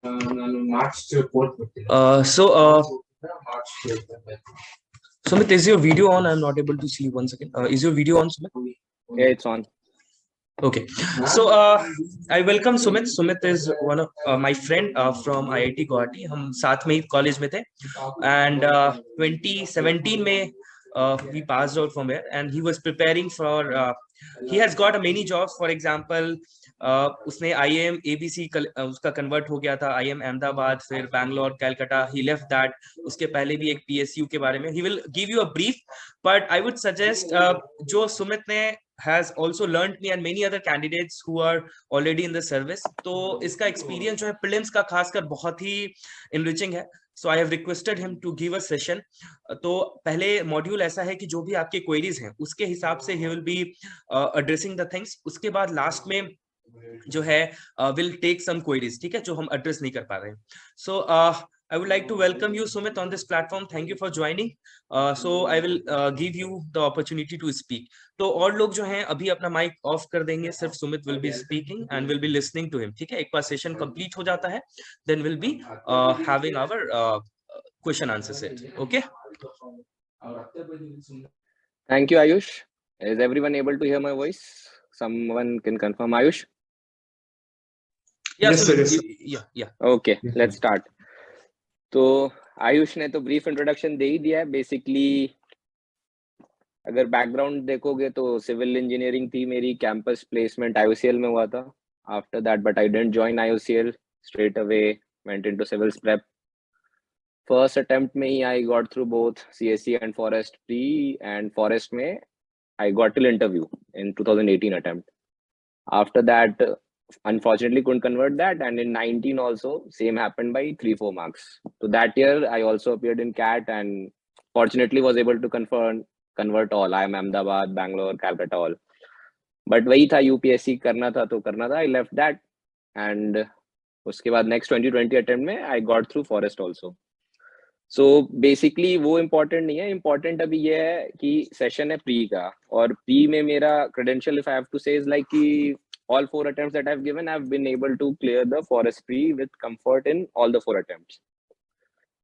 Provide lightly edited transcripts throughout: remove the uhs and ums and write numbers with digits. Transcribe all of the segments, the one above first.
March 4th. Sumit, is your video on? I'm not able to see. 1 second. Is your video on, Sumit? Yeah, it's on. Okay. So I welcome Sumit. Sumit is one of my friend from IIT Guwahati. हम साथ में ही college में थे and 2017 में we passed out from here and he was preparing for he has got many jobs. For example, उसने IIM ABC उसका convert हो गया था, IIM अहमदाबाद, फिर Bangalore, Calcutta. He left that. उसके पहले भी एक PSU के बारे में. He will give you a brief, but I would suggest जो सुमित ने has also learned me and many other candidates who are already in the service. तो इसका experience जो है prelims का खासकर बहुत ही enriching है. So I have requested him to give a session. तो पहले मॉड्यूल ऐसा है कि जो भी आपके क्वेरीज हैं उसके हिसाब से he will be addressing the things. उसके बाद लास्ट में जो है will take some queries, ठीक है, जो हम address नहीं कर पा रहे हैं. So I would like to welcome you, Sumit, on this platform. Thank you for joining. So I will give you the opportunity to speak. तो और लोग जो हैं अभी अपना माइक ऑफ कर देंगे, सिर्फ Sumit will be speaking and will be listening to him. ठीक है, एक बार सेशन कंप्लीट हो जाता है, then we'll be having our question answer set. Okay. Thank you, Ayush. Is everyone able to hear my voice? Someone can confirm, Ayush? Yes, sir. Yeah. Okay, let's start. तो आयुष ने तो brief introduction दे ही दिया है. Basically अगर background देखोगे तो civil engineering थी मेरी. कैंपस प्लेसमेंट IOCL में हुआ था. After that but I didn't join IOCL. Straight away went into civils prep. First attempt में ही I got through both CSE and forest pre, and forest में I got till interview in 2018 attempt. After that, unfortunately couldn't convert that, and in 19 also same happened by 3-4 marks. So that year I also appeared in CAT and fortunately was able to convert all. I am Ahmedabad, Bangalore, Calcutta, all. But वही था, UPSC करना था तो करना था. I left that, and उसके बाद next 2020 attempt में I got through forest also. So basically वो important नहीं है. important अभी ये है कि session है pre का, और pre में मेरा credential if I have to say is like कि all 4 attempts that I've given, I've been able to clear the forest pre with comfort in all the 4 attempts.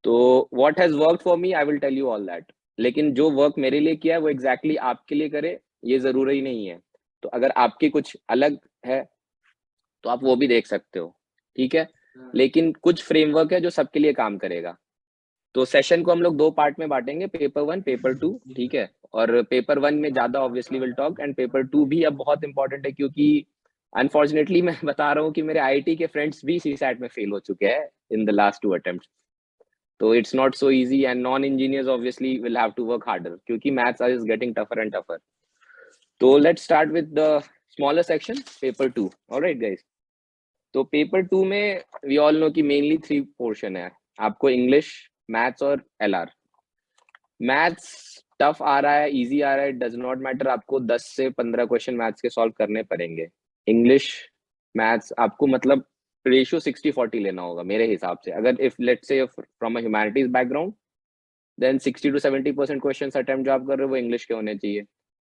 तो what has worked for me, I will tell you all that. लेकिन जो work मेरे लिए किया है वो exactly आपके लिए करे ये जरूरी नहीं है. तो अगर आपके कुछ अलग है तो आप वो भी देख सकते हो, ठीक है. लेकिन कुछ framework है जो सबके लिए काम करेगा. तो सेशन को हम लोग 2 पार्ट में बांटेंगे, पेपर 1, पेपर 2, ठीक है. और पेपर 1 में ज्यादा obviously will talk, and paper 2 भी अब बहुत इंपॉर्टेंट है क्योंकि अनफॉर्चुनेटली मैं बता रहा हूँ कि मेरे IIT के फ्रेंड्स भी CSAT में फेल हो चुके हैं इन द लास्ट 2 अटेम्प्ट्स. तो it's not so easy, and non engineers obviously will have to work harder क्योंकि maths is getting tougher and tougher. तो let's start with the smaller section, paper 2. Alright guys. तो paper 2 में we all know कि mainly 3 portion है. आपको English, maths और LR. Maths tough आ रहा है, इजी आ रहा है, डज नॉट मैटर. आपको 10 से 15 क्वेश्चन मैथ्स के सॉल्व करने पड़ेंगे. इंग्लिश मैथ्स आपको मतलब रेशियो 60-40 लेना होगा मेरे हिसाब से. अगर if let's say from a humanities background, then 60 to 70% questions attempt जो आप कर रहे हो वो इंग्लिश के होने चाहिए.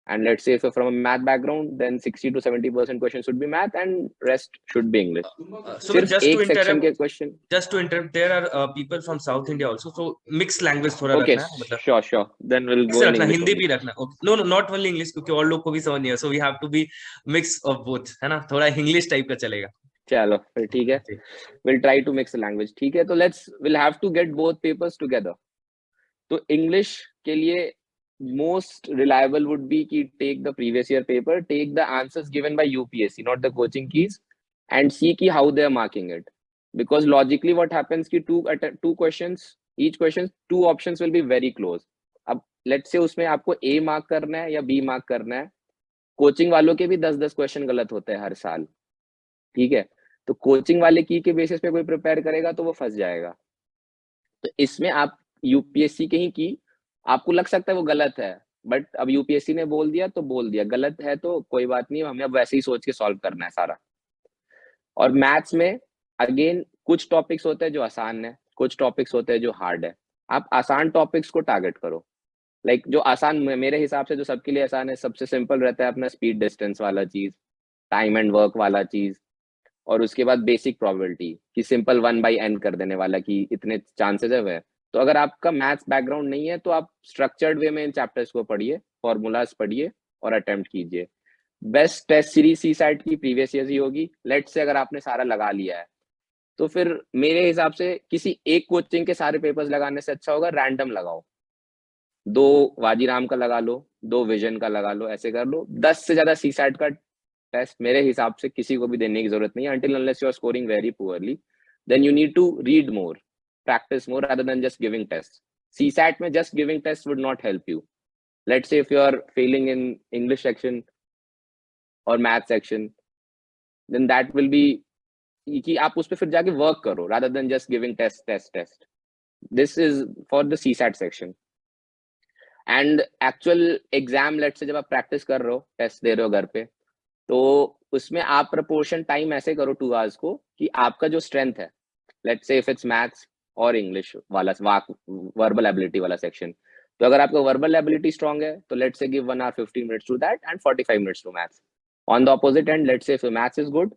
And let's say if you're from a math background, then 60 to 70% questions should be math and rest should be English. So just to interrupt, there are people from South India also, so mixed language थोड़ा रखना है, मतलब sure, then we'll go in English. Hindi भी रखना. No, not only English, क्योंकि और लोग को भी समझ नहीं है, so we have to be mix of both, है ना, थोड़ा English टाइप का चलेगा. चलो फिर ठीक है, we'll try to mix the language. ठीक है, तो we'll have to get both papers together. तो English के लिए most reliable would be ki take the previous year paper, take the answers given by UPSC, not the coaching keys, and see ki how they are marking it. Because logically what happens ki two questions, each question 2 options will be very close. अब let's say उसमें आपको A mark करना है या B mark करना है. Coaching वालों के भी 10-10 क्वेश्चन गलत होते हैं हर साल, ठीक है. तो कोचिंग वाले की के बेसिस पे कोई प्रिपेयर करेगा तो वो फंस जाएगा. तो इसमें आप UPSC के ही की आपको लग सकता है वो गलत है, बट अब UPSC ने बोल दिया तो बोल दिया, गलत है तो कोई बात नहीं, हमें अब वैसे ही सोच के सॉल्व करना है सारा. और मैथ्स में अगेन कुछ टॉपिक्स होते हैं जो आसान है, कुछ टॉपिक्स होते हैं जो हार्ड है. आप आसान टॉपिक्स को टारगेट करो. लाइक जो आसान मेरे हिसाब से जो सबके लिए आसान है, सबसे सिंपल रहता है अपना स्पीड डिस्टेंस वाला चीज, टाइम एंड वर्क वाला चीज, और उसके बाद बेसिक प्रोबेबिलिटी कि सिंपल 1/n कर देने वाला कि इतने चांसेस है वह। तो अगर आपका मैथ्स बैकग्राउंड नहीं है तो आप स्ट्रक्चर्ड वे में इन चैप्टर्स को पढ़िए, फॉर्मूलाज पढ़िए और अटेम्प्ट कीजिए। बेस्ट टेस्ट सीरीज सीसैट की प्रीवियस ईयर ही होगी। लेट से अगर आपने सारा लगा लिया है तो फिर मेरे हिसाब से किसी एक कोचिंग के सारे पेपर्स लगाने से अच्छा होगा रैंडम लगाओ। 2 वाजीराम का लगा लो, 2 विजन का लगा लो, ऐसे कर लो। 10 से ज्यादा सीसैट का टेस्ट मेरे हिसाब से किसी को भी देने की जरूरत नहीं है until unless you are scoring very poorly. Then you need to read more, practice more rather than just giving tests. CSAT में just giving tests would not help you. Let's say if you are failing in English section or math section, then that will be कि आप उस पे फिर जाके work करो rather than just giving test. This is for the CSAT section. And actual exam, let's say जब आप practice कर रहे हो, टेस्ट दे रहे हो घर पे, तो उसमें आप प्रपोर्शन टाइम ऐसे करो 2 आवर्स को कि आपका जो स्ट्रेंथ है, let's say if it's maths और इंग्लिश वाला वर्बल एबिलिटी वाला सेक्शन, तो अगर आपका वर्बल एबिलिटी स्ट्रांग है तो let's say give 1 hour 15 minutes to that and 45 minutes to maths. On the opposite end, let's say if maths is good,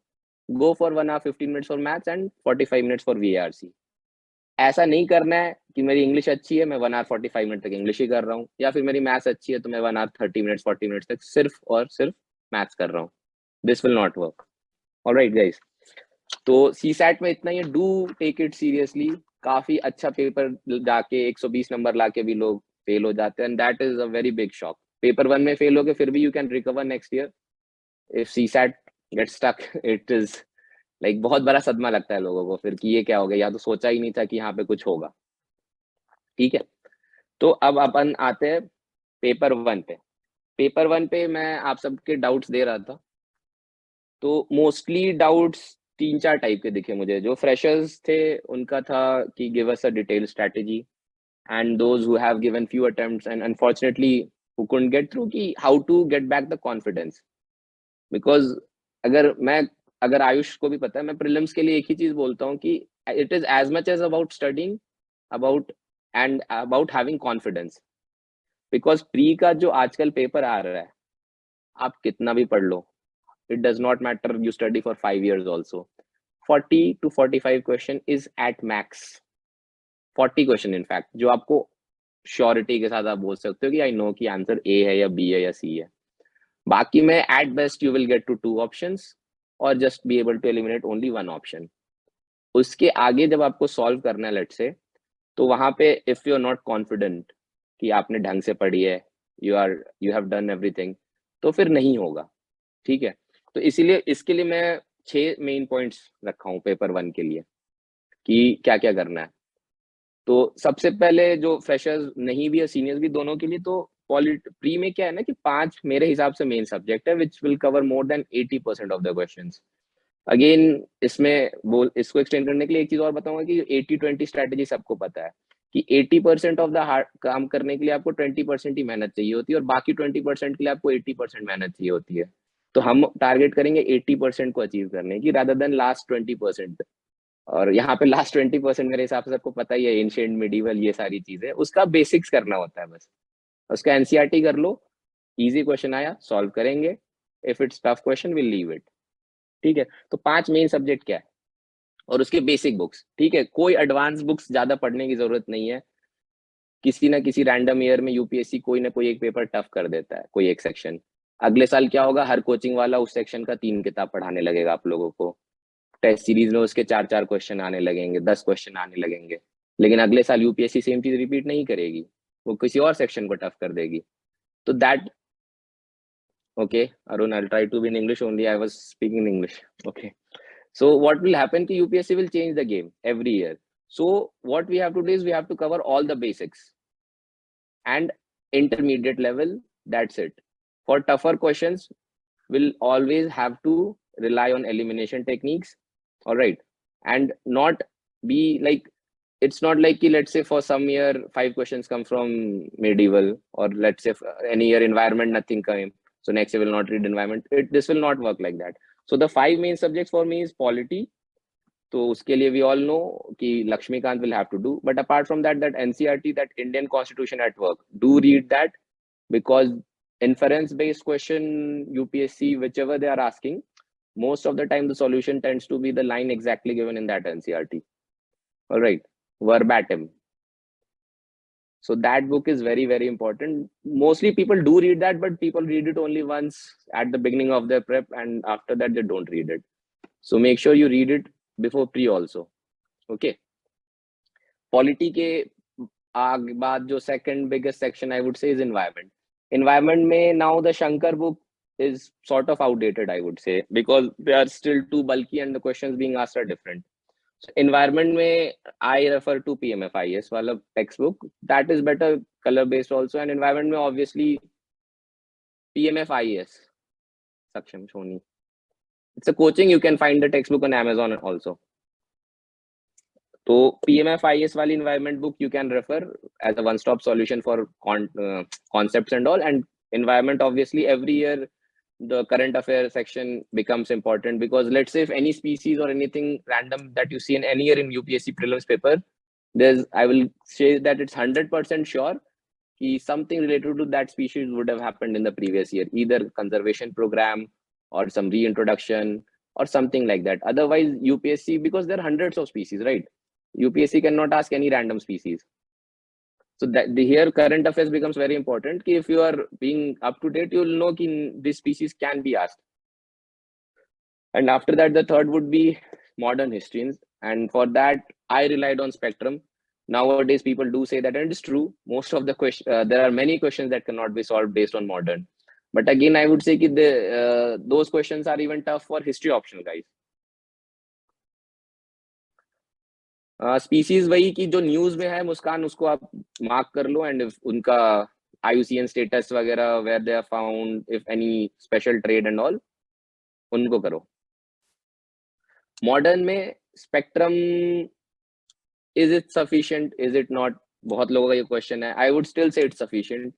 go for 1 hour 15 minutes for maths and 45 minutes for VARC. ऐसा नहीं करना है कि मेरी English अच्छी है मैं 1 hour 45 minutes तक इंग्लिश ही कर रहा हूँ, या फिर मेरी मैथ्स अच्छी है तो मैं 1 hour 30 minutes 40 minutes तक सिर्फ और सिर्फ मैथ्स कर रहा हूँ. This will not work. All right, guys. तो CSAT में इतना ही, डू टेक इट सीरियसली. काफी अच्छा पेपर जाके 120 नंबर लाके भी लोग फेल हो जाते हैं, and that is a very big shock. Paper 1 में फेल हो गए फिर भी you can recover next year. If CSAT get stuck, it is like बहुत बड़ा सदमा लगता है लोगों को फिर कि ये क्या हो गया, या तो सोचा ही नहीं था कि यहाँ पे कुछ होगा. ठीक है, तो अब अपन आते हैं पेपर 1 पे. पेपर 1 पे मैं आप सबके डाउट्स दे रहा था, तो मोस्टली डाउट्स 3-4 टाइप के दिखे मुझे. जो फ्रेशर्स थे उनका था कि give us a detail strategy, and those who have given few attempts and unfortunately who couldn't get through कि how to get back the confidence. Because अगर आयुष को भी पता है, मैं प्रीलिम्स के लिए एक ही चीज बोलता हूँ कि it is as much as about studying about having confidence. Because pre का जो आजकल पेपर आ रहा है, आप कितना भी पढ़ लो, it does not matter you study for 5 years also, 40 to 45 question is at max. 40 question in fact जो आपको श्योरिटी के साथ आप बोल सकते हो कि आई नो कि आंसर A है या B है या C है. बाकी में at best you will get to 2 options or just be able to eliminate only 1 option. उसके आगे जब आपको सॉल्व करना है लेट से, तो वहां पे if you are not confident कि आपने ढंग से पढ़ी है, यू हैव डन एवरीथिंग, तो फिर नहीं होगा. ठीक है, तो इसीलिए इसके लिए मैं 6 मेन पॉइंट्स रखा हूँ पेपर 1 के लिए कि क्या क्या करना है. तो सबसे पहले जो फ्रेशर्स नहीं भी है सीनियर्स भी दोनों के लिए, तो प्री में क्या है ना कि 5 मेरे हिसाब से मेन सब्जेक्ट है which will cover more than 80% of the questions. Again इसको एक्सटेंड करने के लिए एक चीज और बताऊंगा कि 80-20 स्ट्रेटेजी सबको पता है कि 80% ऑफ द हार्ड काम करने के लिए आपको 20% ही मेहनत चाहिए होती है और बाकी 20% के लिए आपको 80% मेहनत चाहिए होती है. तो हम टारगेट करेंगे 80% को अचीव करने की रादर देन लास्ट 20%. और यहाँ पे लास्ट 20% मेरे हिसाब से सबको पता ही है, एंशिएंट मिडीवल ये सारी चीजें, उसका बेसिक्स करना होता है बस. उसका एनसीईआरटी कर लो, इजी क्वेश्चन आया सॉल्व करेंगे, if it's tough question will leave it. ठीक है, तो 5 मेन सब्जेक्ट क्या है और उसके बेसिक बुक्स. ठीक है, कोई एडवांस बुक्स ज्यादा पढ़ने की जरूरत नहीं है. किसी ना किसी रैंडम ईयर में यूपीएससी कोई ना कोई एक पेपर टफ कर देता है, कोई एक सेक्शन. अगले साल क्या होगा, हर कोचिंग वाला उस सेक्शन का 3 किताब पढ़ाने लगेगा आप लोगों को. टेस्ट सीरीज में उसके 4-4 क्वेश्चन आने लगेंगे, 10 क्वेश्चन आने लगेंगे. लेकिन अगले साल यूपीएससी सेम चीज रिपीट नहीं करेगी, वो किसी और सेक्शन को टफ कर देगी. तो that okay, Arun, I'll try to be in English only. I was speaking in English. Okay. So what will happen ki UPSC will change the game every year. So what we have to do is we have to cover all the basics and intermediate level. That's it. For tougher questions, we'll always have to rely on elimination techniques. All right. And not be like, it's not like, let's say for some year, 5 questions come from medieval, or let's say any year environment, nothing came. So next year will not read environment. This will not work like that. So the 5 main subjects for me is polity. So uske liye we all know ki Lakshmikant will have to do. But apart from that, that NCERT, that Indian Constitution at Work, do read that, because inference based question, UPSC, whichever they are asking, most of the time the solution tends to be the line exactly given in that NCERT. All right, verbatim. So that book is very, very important. Mostly people do read that, but people read it only once at the beginning of their prep, and after that they don't read it. So make sure you read it before pre also. Okay. Polity के बाद जो second biggest section I would say is environment. Environment में now the Shankar book is sort of outdated, I would say, because they are still too bulky and the questions being asked are different. So environment में I refer to PMFIS वाला textbook. That is better, color based also. And environment में obviously PMFIS. Saksham Soni. It's a coaching. You can find the textbook on Amazon also. So PMFIS वाली environment book you can refer as a one-stop solution for concepts and all. And environment obviously every year the current affairs section becomes important, because let's say if any species or anything random that you see in any year in UPSC prelims paper, I will say that it's 100% sure that something related to that species would have happened in the previous year, either conservation program or some reintroduction or something like that. Otherwise UPSC, because there are hundreds of species, right? UPSC cannot ask any random species. So that here current affairs becomes very important. If you are being up to date, you will know that this species can be asked. And after that, the third would be modern histories. And for that, I relied on Spectrum. Nowadays, people do say that, and it's true. Most of the questions, there are many questions that cannot be solved based on modern. But again, I would say that those questions are even tough for history optional, guys. Species वही की जो news में है मुस्कान, उसको आप mark कर लो, and उनका IUCN स्टेटस वगैरह, where they are found, if any special trade and all, उनको करो. मॉडर्न में spectrum, is it sufficient, is it not, बहुत लोगों का ये क्वेश्चन है. I would still say it's sufficient.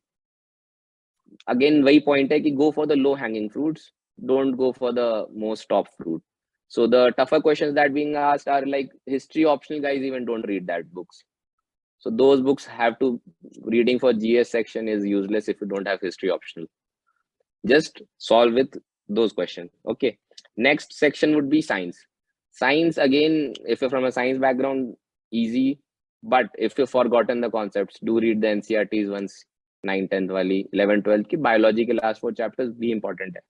Again वही पॉइंट है कि go for the low hanging fruits, don't go for the most top fruit. So the tougher questions that being asked are like history optional, guys even don't read that books. So those books have to, reading for GS section is useless if you don't have history optional. Just solve with those questions. Okay. Next section would be science. Science, again, if you're from a science background, easy. But if you've forgotten the concepts, do read the NCERTs once, 9th, 10th wali, 11th, 12th ki biology ke last 4 chapters be important hai.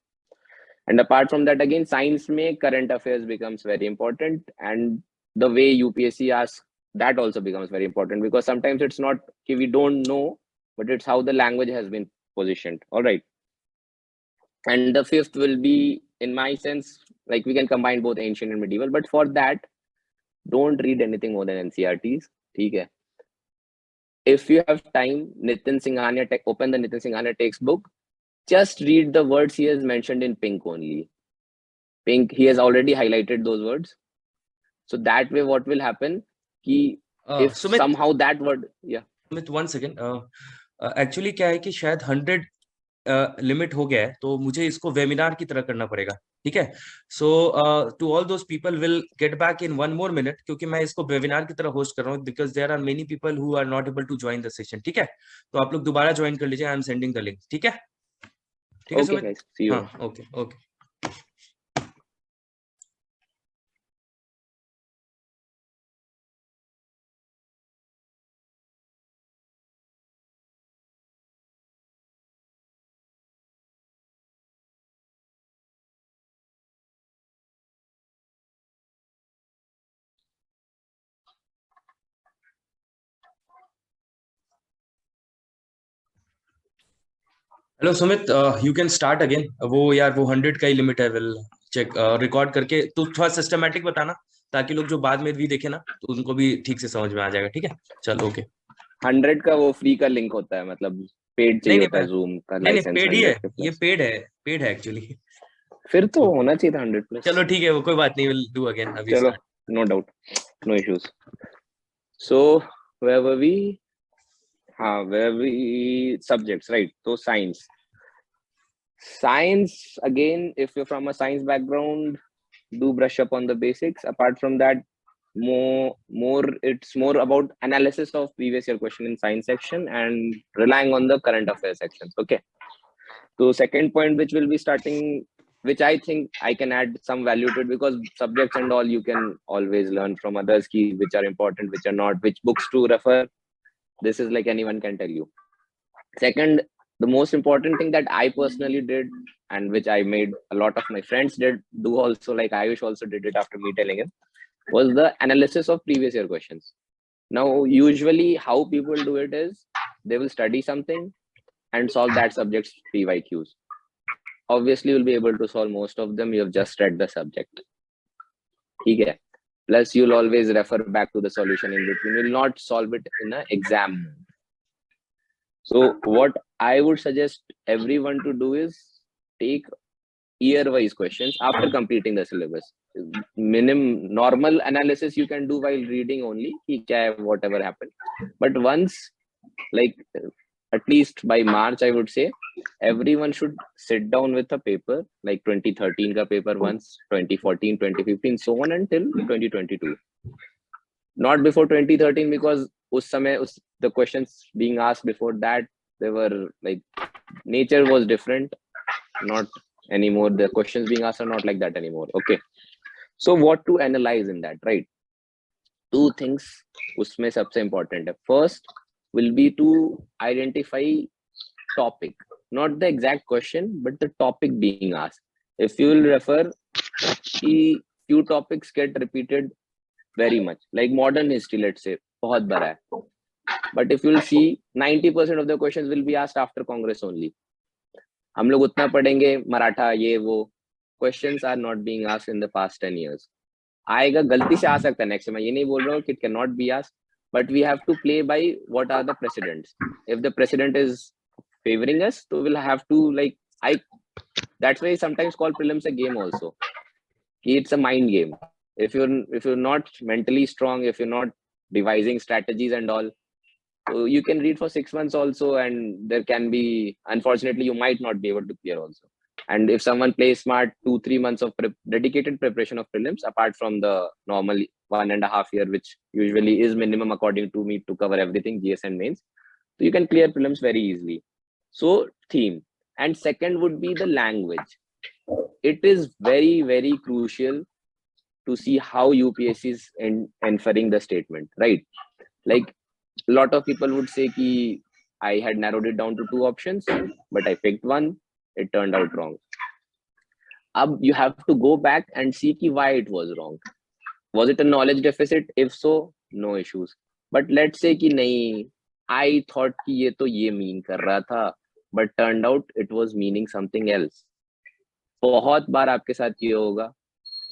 And apart from that, again, science में current affairs becomes very important, and the way UPSC asks, that also becomes very important, because sometimes it's not that we don't know, but it's how the language has been positioned. All right. And the fifth will be, in my sense, like we can combine both ancient and medieval, but for that, don't read anything more than NCERTs. Okay. If you have time, Nitin Singhania, open the Nitin Singhania textbook. Just read the words he has mentioned in pink only. Pink, he has already highlighted those words. So that way, what will happen? If Sumit, somehow that word, yeah. Sumit, 1 second. Actually, क्या है कि शायद 100 limit हो गया है, तो मुझे इसको वेबिनार की तरह करना पड़ेगा. ठीक है. So to all those people will get back in 1 more minute, क्योंकि मैं इसको वेबिनार की तरह होस्ट कर रहा हूँ, because there are many people who are not able to join the session. ठीक है. तो आप लोग दोबारा ज्वाइन कर लीजिए. I am sending the link. ठीक है. ठीक है सुमित. हाँ, okay okay. Hello Sumit, you can start again. वो यार वो 100 का ही लिमिट है. विल चेक रिकॉर्ड करके. तो थोड़ा सिस्टमैटिक बताना, ताकि लोग जो बाद में भी देखे ना, तो उनको भी ठीक से समझ में आ जाएगा. ठीक है. चलो ओके. 100 का वो फ्री का लिंक होता है, मतलब पेड चाहिए होता है जूम का लाइसेंस. पेड ही है ये. पेड है एक्चुअली. फिर तो होना चाहिए था 100 प्लस. चलो ठीक है, वो कोई बात नहीं. विल डू अगेन अभी. चलो, no doubt, no issues. So where were we? हाँ, where we subjects, right? So science again, if you're from a science background, do brush up on the basics. Apart from that, it's more about analysis of previous year question in science section and relying on the current affairs sections. Okay. So second point which will be starting which I think I can add some value to it, because subjects and all you can always learn from others key which are important, which are not, which books to refer. This is like anyone can tell you. Second, the most important thing that I personally did, and which I made a lot of my friends did do also, like Ayush also did it after me telling him, was the analysis of previous year questions. Now, usually how people do it is they will study something and solve that subject's PYQs. Obviously, you'll be able to solve most of them. You have just read the subject. Okay. Plus, you'll always refer back to the solution in between. You'll not solve it in an exam. So what I would suggest everyone to do is take year-wise questions after completing the syllabus. Normal analysis you can do while reading only, whatever happened. But once, like at least by March, I would say, everyone should sit down with a paper, like 2013 ka paper once, 2014, 2015, so on until 2022. Not before 2013, because the questions being asked before that, they were like, nature was different, not anymore. The questions being asked are not like that anymore. Okay. So what to analyze in that, right? Two things usme sabse important hai. First will be to identify topic, not the exact question, but the topic being asked. If you will refer, few topics get repeated very much, like modern history, let's say, बहुत बड़ा है. But if you'll see, 90% of the questions will be asked after Congress only. हम लोग उतना पढ़ेंगे मराठा ये वो, questions are not being asked in the past 10 years. आएगा, गलती से आ सकता है next, मैं ये नहीं बोल रहा हूँ कि it cannot be asked, but we have to play by what are the precedents. If the precedent is favoring us, so we'll have to that's why I sometimes call prelims a game also. It's a mind game. If you're not mentally strong, if you're not devising strategies and all, so you can read for 6 months also, and there can be, unfortunately, you might not be able to clear also. And if someone plays smart, 2-3 months of dedicated preparation of prelims, apart from the normal 1.5 year, which usually is minimum according to me to cover everything, GS and mains, so you can clear prelims very easily. So theme. And second would be the language. It is very, very crucial to see how UPSC is inferring the statement, right? Like a lot of people would say ki I had narrowed it down to 2 options, but I picked one, it turned out wrong. You have to go back and see ki why it was wrong. Was it a knowledge deficit? If so, no issues. But let's say ki nahi, I thought ki ye to ye mean kar raha tha, but turned out it was meaning something else. बहुत बार आपके साथ ये होगा,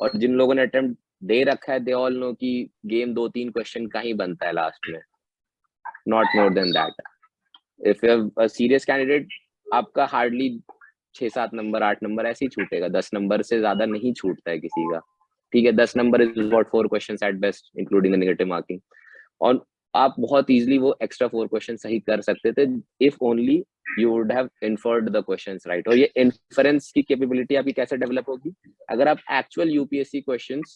और जिन लोगों ने attempt दे रखा है, दे ऑल नो कि गेम 2-3 क्वेश्चन का ही बनता है लास्ट में, not more than that. If you have a serious candidate, आपका हार्डली 6-7 नंबर 8 नंबर ऐसे ही छूटेगा, 10 नंबर से ज्यादा नहीं छूटता है किसी का. ठीक है, 10 number is what 4 questions at best including the negative marking, और आप बहुत इजीली वो एक्स्ट्रा 4 क्वेश्चन सही कर सकते थे if only you would have inferred the questions right. और ये inference की capability आपकी कैसे develop होगी? अगर आप actual UPSC questions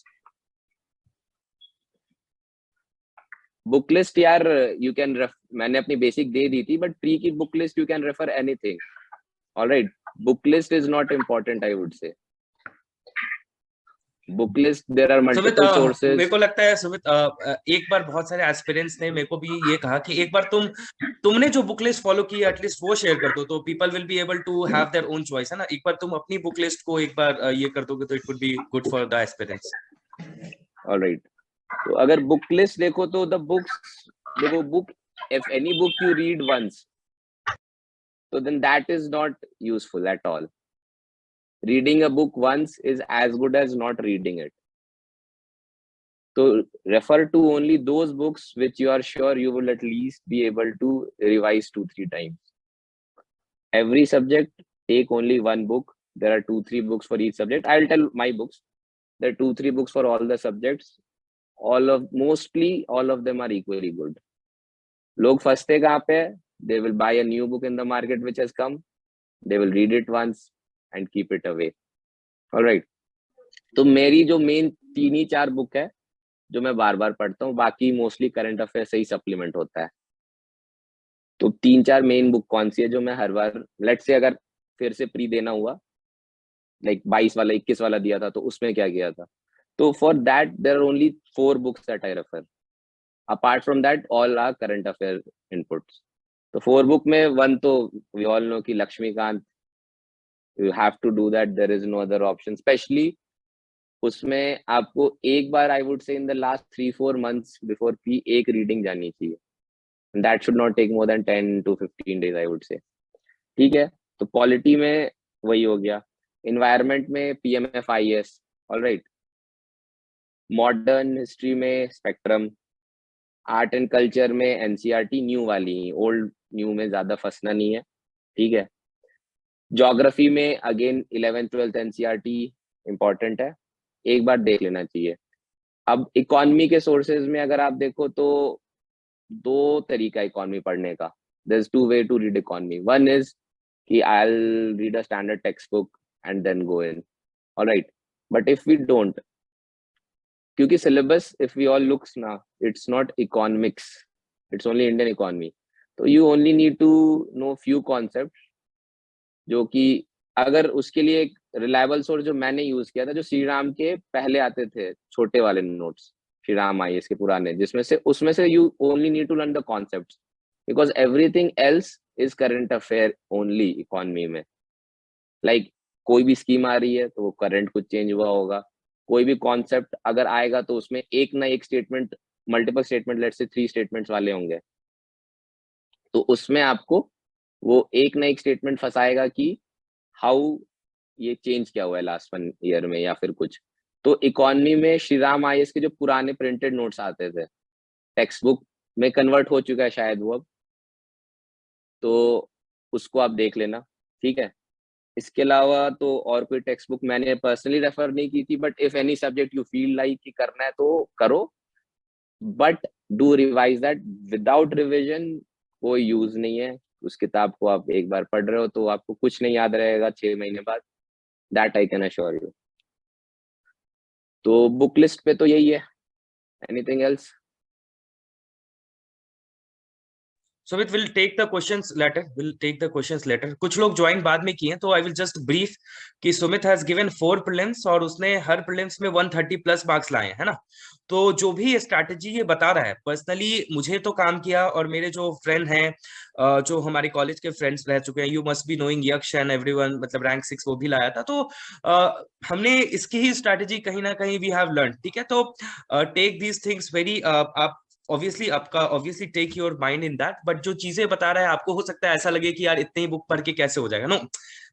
book list यार you can मैंने अपनी basic दे दी थी, but pre की book list you can refer anything. All right, book list is not important, I would say. Book list there are multiple sources. मेरे को लगता है सुमित, एक बार बहुत सारे एस्पिरेंट्स ने मेरे को भी ये कहा कि एक बार तुमने जो बुक लिस्ट फॉलो की एटलीस्ट वो शेयर कर दो, तो people will be able to have their own choice, है ना. एक बार तुम अपनी बुक लिस्ट को एक बार ये कर दोगे तो it would be good for the aspirants. Alright, तो अगर बुक लिस्ट देखो तो द बुक्स, देखो book, if any book you read once, तो then that is not useful at all. Reading a book once is as good as not reading it. So refer to only those books which you are sure you will at least be able to revise 2-3 times. Every subject, take only one book. There are 2-3 books for each subject. I'll tell my books. There are 2-3 books for all the subjects. Mostly all of them are equally good. Log फंसते कहाँ पे? They will buy a new book in the market which has come. They will read it once and keep it away. All right. तो मेरी जो main 3-4 book है जो मैं बार बार पढ़ता हूँ, बाकी मोस्टली करंट अफेयर से ही सप्लीमेंट होता है. तो 3-4 मेन बुक कौन सी है जो मैं हर बार, लेट्स से अगर फिर से प्री देना हुआ, लाइक 22 वाला 21 वाला दिया था तो उसमें क्या किया था. तो for that there are only 4 books that I refer. Apart from that all are current affair inputs. तो 4 बुक में वन तो वी ऑल नो कि Laxmikanth, you have to do that, there is no other option. Specially उसमें आपको एक बार I would say in the last 3-4 months before P एक reading जानी चाहिए. That should not take more than 10 to 15 days I would say. ठीक है. तो पॉलिटी में वही हो गया. इन्वायरमेंट में PMFIS. ऑलराइट. मॉडर्न हिस्ट्री में स्पेक्ट्रम. आर्ट एंड कल्चर में NCERT न्यू वाली, ओल्ड न्यू में ज्यादा फंसना नहीं है. ठीक है. ज्योग्राफी में again 11th 12th NCERT important है, एक बार देख लेना चाहिए. अब इकोनॉमी के सोर्सेज में अगर आप देखो तो 2 तरीका इकोनॉमी पढ़ने का. There is 2 way to read economy. One is कि I'll read a standard textbook and then go in. All right. But if we don't, क्योंकि syllabus, if we all looks now, it's not economics, it's only Indian economy. तो you only need to know few concepts, जो कि अगर उसके लिए एक reliable source जो मैंने यूज किया था, जो श्री राम के पहले आते थे छोटे वाले नोट्स, श्री राम IAS के पुराने, जिसमें से उसमें से you only need to learn the concepts, because everything else is current affair only economy में. लाइक कोई भी स्कीम आ रही है तो वो करंट कुछ चेंज हुआ होगा. कोई भी कॉन्सेप्ट अगर आएगा तो उसमें एक ना एक statement, multiple statement, let's say 3 statements वाले होंगे, तो उसमें आपको वो एक ना एक स्टेटमेंट फंसाएगा कि हाउ ये चेंज क्या हुआ है लास्ट 1 ईयर में या फिर कुछ. तो इकोनॉमी में श्री राम IAS के जो पुराने प्रिंटेड नोट्स आते थे, टेक्स्ट बुक में कन्वर्ट हो चुका है शायद वो अब, तो उसको आप देख लेना. ठीक है. इसके अलावा तो और कोई टेक्स्ट बुक मैंने पर्सनली रेफर नहीं की थी, but if any subject you feel like कि करना है तो करो, but do revise that. Without revision कोई यूज नहीं है. उस किताब को आप एक बार पढ़ रहे हो तो आपको कुछ नहीं याद रहेगा 6 महीने बाद. That I can assure you. तो बुक लिस्ट पे तो यही है. Anything else? Sumit will take the questions later. Will take the questions later. कुछ लोग ज्वाइन बाद में किए हैं, तो आई विल जस्ट ब्रीफ कि सुमित हैज गिवन 4 प्रीलिम्स और उसने हर प्रीलिम्स में 130 प्लस मार्क्स लाए हैं, है ना. तो जो भी स्ट्रैटेजी ये बता रहा है, पर्सनली मुझे तो काम किया, और मेरे जो फ्रेंड हैं, जो हमारे कॉलेज के फ्रेंड्स रह चुके हैं, यू मस्ट बी नोइंग यक्ष एंड एवरीवन, मतलब रैंक 6 वो भी लाया था. तो हमने इसकी ही स्ट्रैटेजी कहीं ना कहीं वी हैव लर्न. ठीक है. तो टेक दीज थिंग्स वेरी, आप obviously take your mind in that, but जो चीजें बता रहा है आपको हो सकता है ऐसा लगे कि यार इतनी ही बुक पढ़ के कैसे हो जाएगा. नो,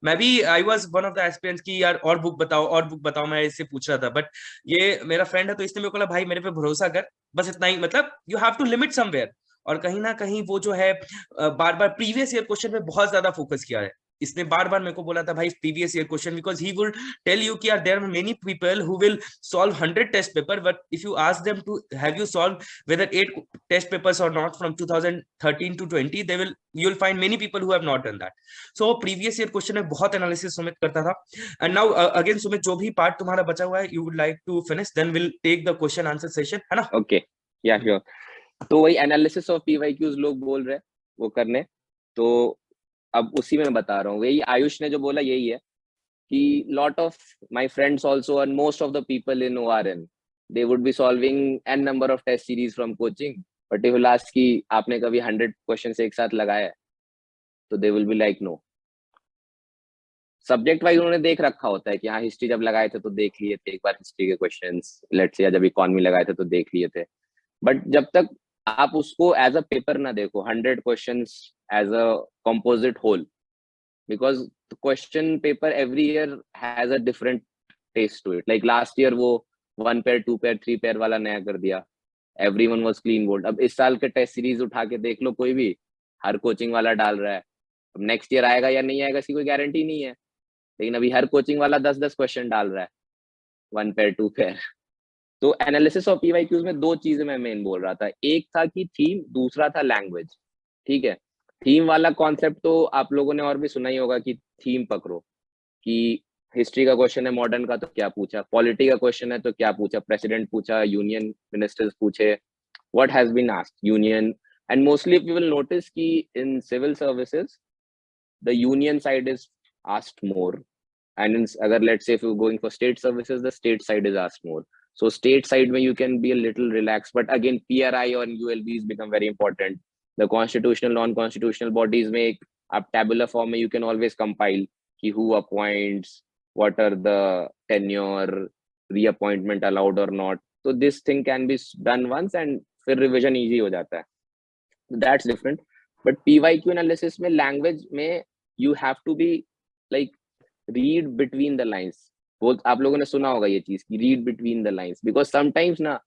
मैं भी I was one of the aspirants कि यार और बुक बताओ और बुक बताओ, मैं इससे पूछ रहा था, बट ये मेरा फ्रेंड है तो इसने मेरे को बोला भाई मेरे पे भरोसा कर, बस इतना ही, मतलब you have to limit somewhere. और कहीं ना कहीं वो जो है बार बार प्रीवियस ईयर क्वेश्चन पे बहुत ज्यादा फोकस किया है. इसने बार बार मेरे को बोला था भाई previous year question, because he will tell you कि यार there are many people who will solve 100 test paper, but if you ask them to have you solve whether 8 test papers or not from 2013 to 20, they will, you'll find many people who have not done that. So previous year question में बहुत analysis Sumit करता था. And now again Sumit, जो भी part तुम्हारा बचा हुआ है you would like to finish, then we'll take the question answer session, है ना. ओके, या श्योर. तो वही एनालिसिस ऑफ PYQs लोग बोल रहे हैं वो करने, तो अब उसी में बता रहा हूँ. वही आयुष ने जो बोला यही है कि lot of my friends also and most of the people in ORN, they would be solving n number of test series from coaching, but if you ask कि आपने कभी 100 क्वेश्चन एक साथ लगाया है, तो they will be like no. Subject wise उन्होंने देख रखा होता है कि हाँ हिस्ट्री जब लगाए थे तो देख लिए थे एक बार हिस्ट्री के क्वेश्चंस, लेट्स से, या जब इकोनॉमी लगाए थे तो देख लिए थे. बट जब तक आप उसको एज अ पेपर ना देखो, 100 questions as a composite whole, because question paper every year has a different test to it. Like last year वो 1 पेयर 2 पेयर 3 पेयर वाला नया कर दिया, एवरीवन वाज क्लीन बोल्ड. अब इस साल के टेस्ट सीरीज उठा के देख लो, कोई भी हर कोचिंग वाला डाल रहा है. अब नेक्स्ट ईयर आएगा या नहीं आएगा इसकी कोई गारंटी नहीं है, लेकिन अभी हर कोचिंग वाला 10-10 क्वेश्चन डाल रहा है, 1 पेयर 2 पेयर. तो एनालिसिस ऑफ PYQs में 2 चीजें मैं मेन बोल रहा था. एक था कि थीम, दूसरा था लैंग्वेज. ठीक है. थीम वाला कॉन्सेप्ट तो आप लोगों ने और भी सुना ही होगा कि थीम पकड़ो, कि हिस्ट्री का क्वेश्चन है मॉडर्न का तो क्या पूछा, पॉलिटी का क्वेश्चन है तो क्या पूछा, प्रेसिडेंट पूछा, यूनियन मिनिस्टर्स पूछे, what has been asked, union. And mostly you will notice कि in civil services the union side is asked more and agar let's say if you're going for state services, the state side is asked more. So state side where you can be a little relaxed, but again PRI or ULBs become very important. The constitutional non-constitutional bodies make up tabular form, you can always compile ki who appoints, what are the tenure, reappointment allowed or not. So this thing can be done once and फिर revision easy हो जाता है. That's different. But PYQ analysis में language में you have to be like read between the lines. बहुत आप लोगों ने सुना होगा ये चीज कि read between the lines, because sometimes ना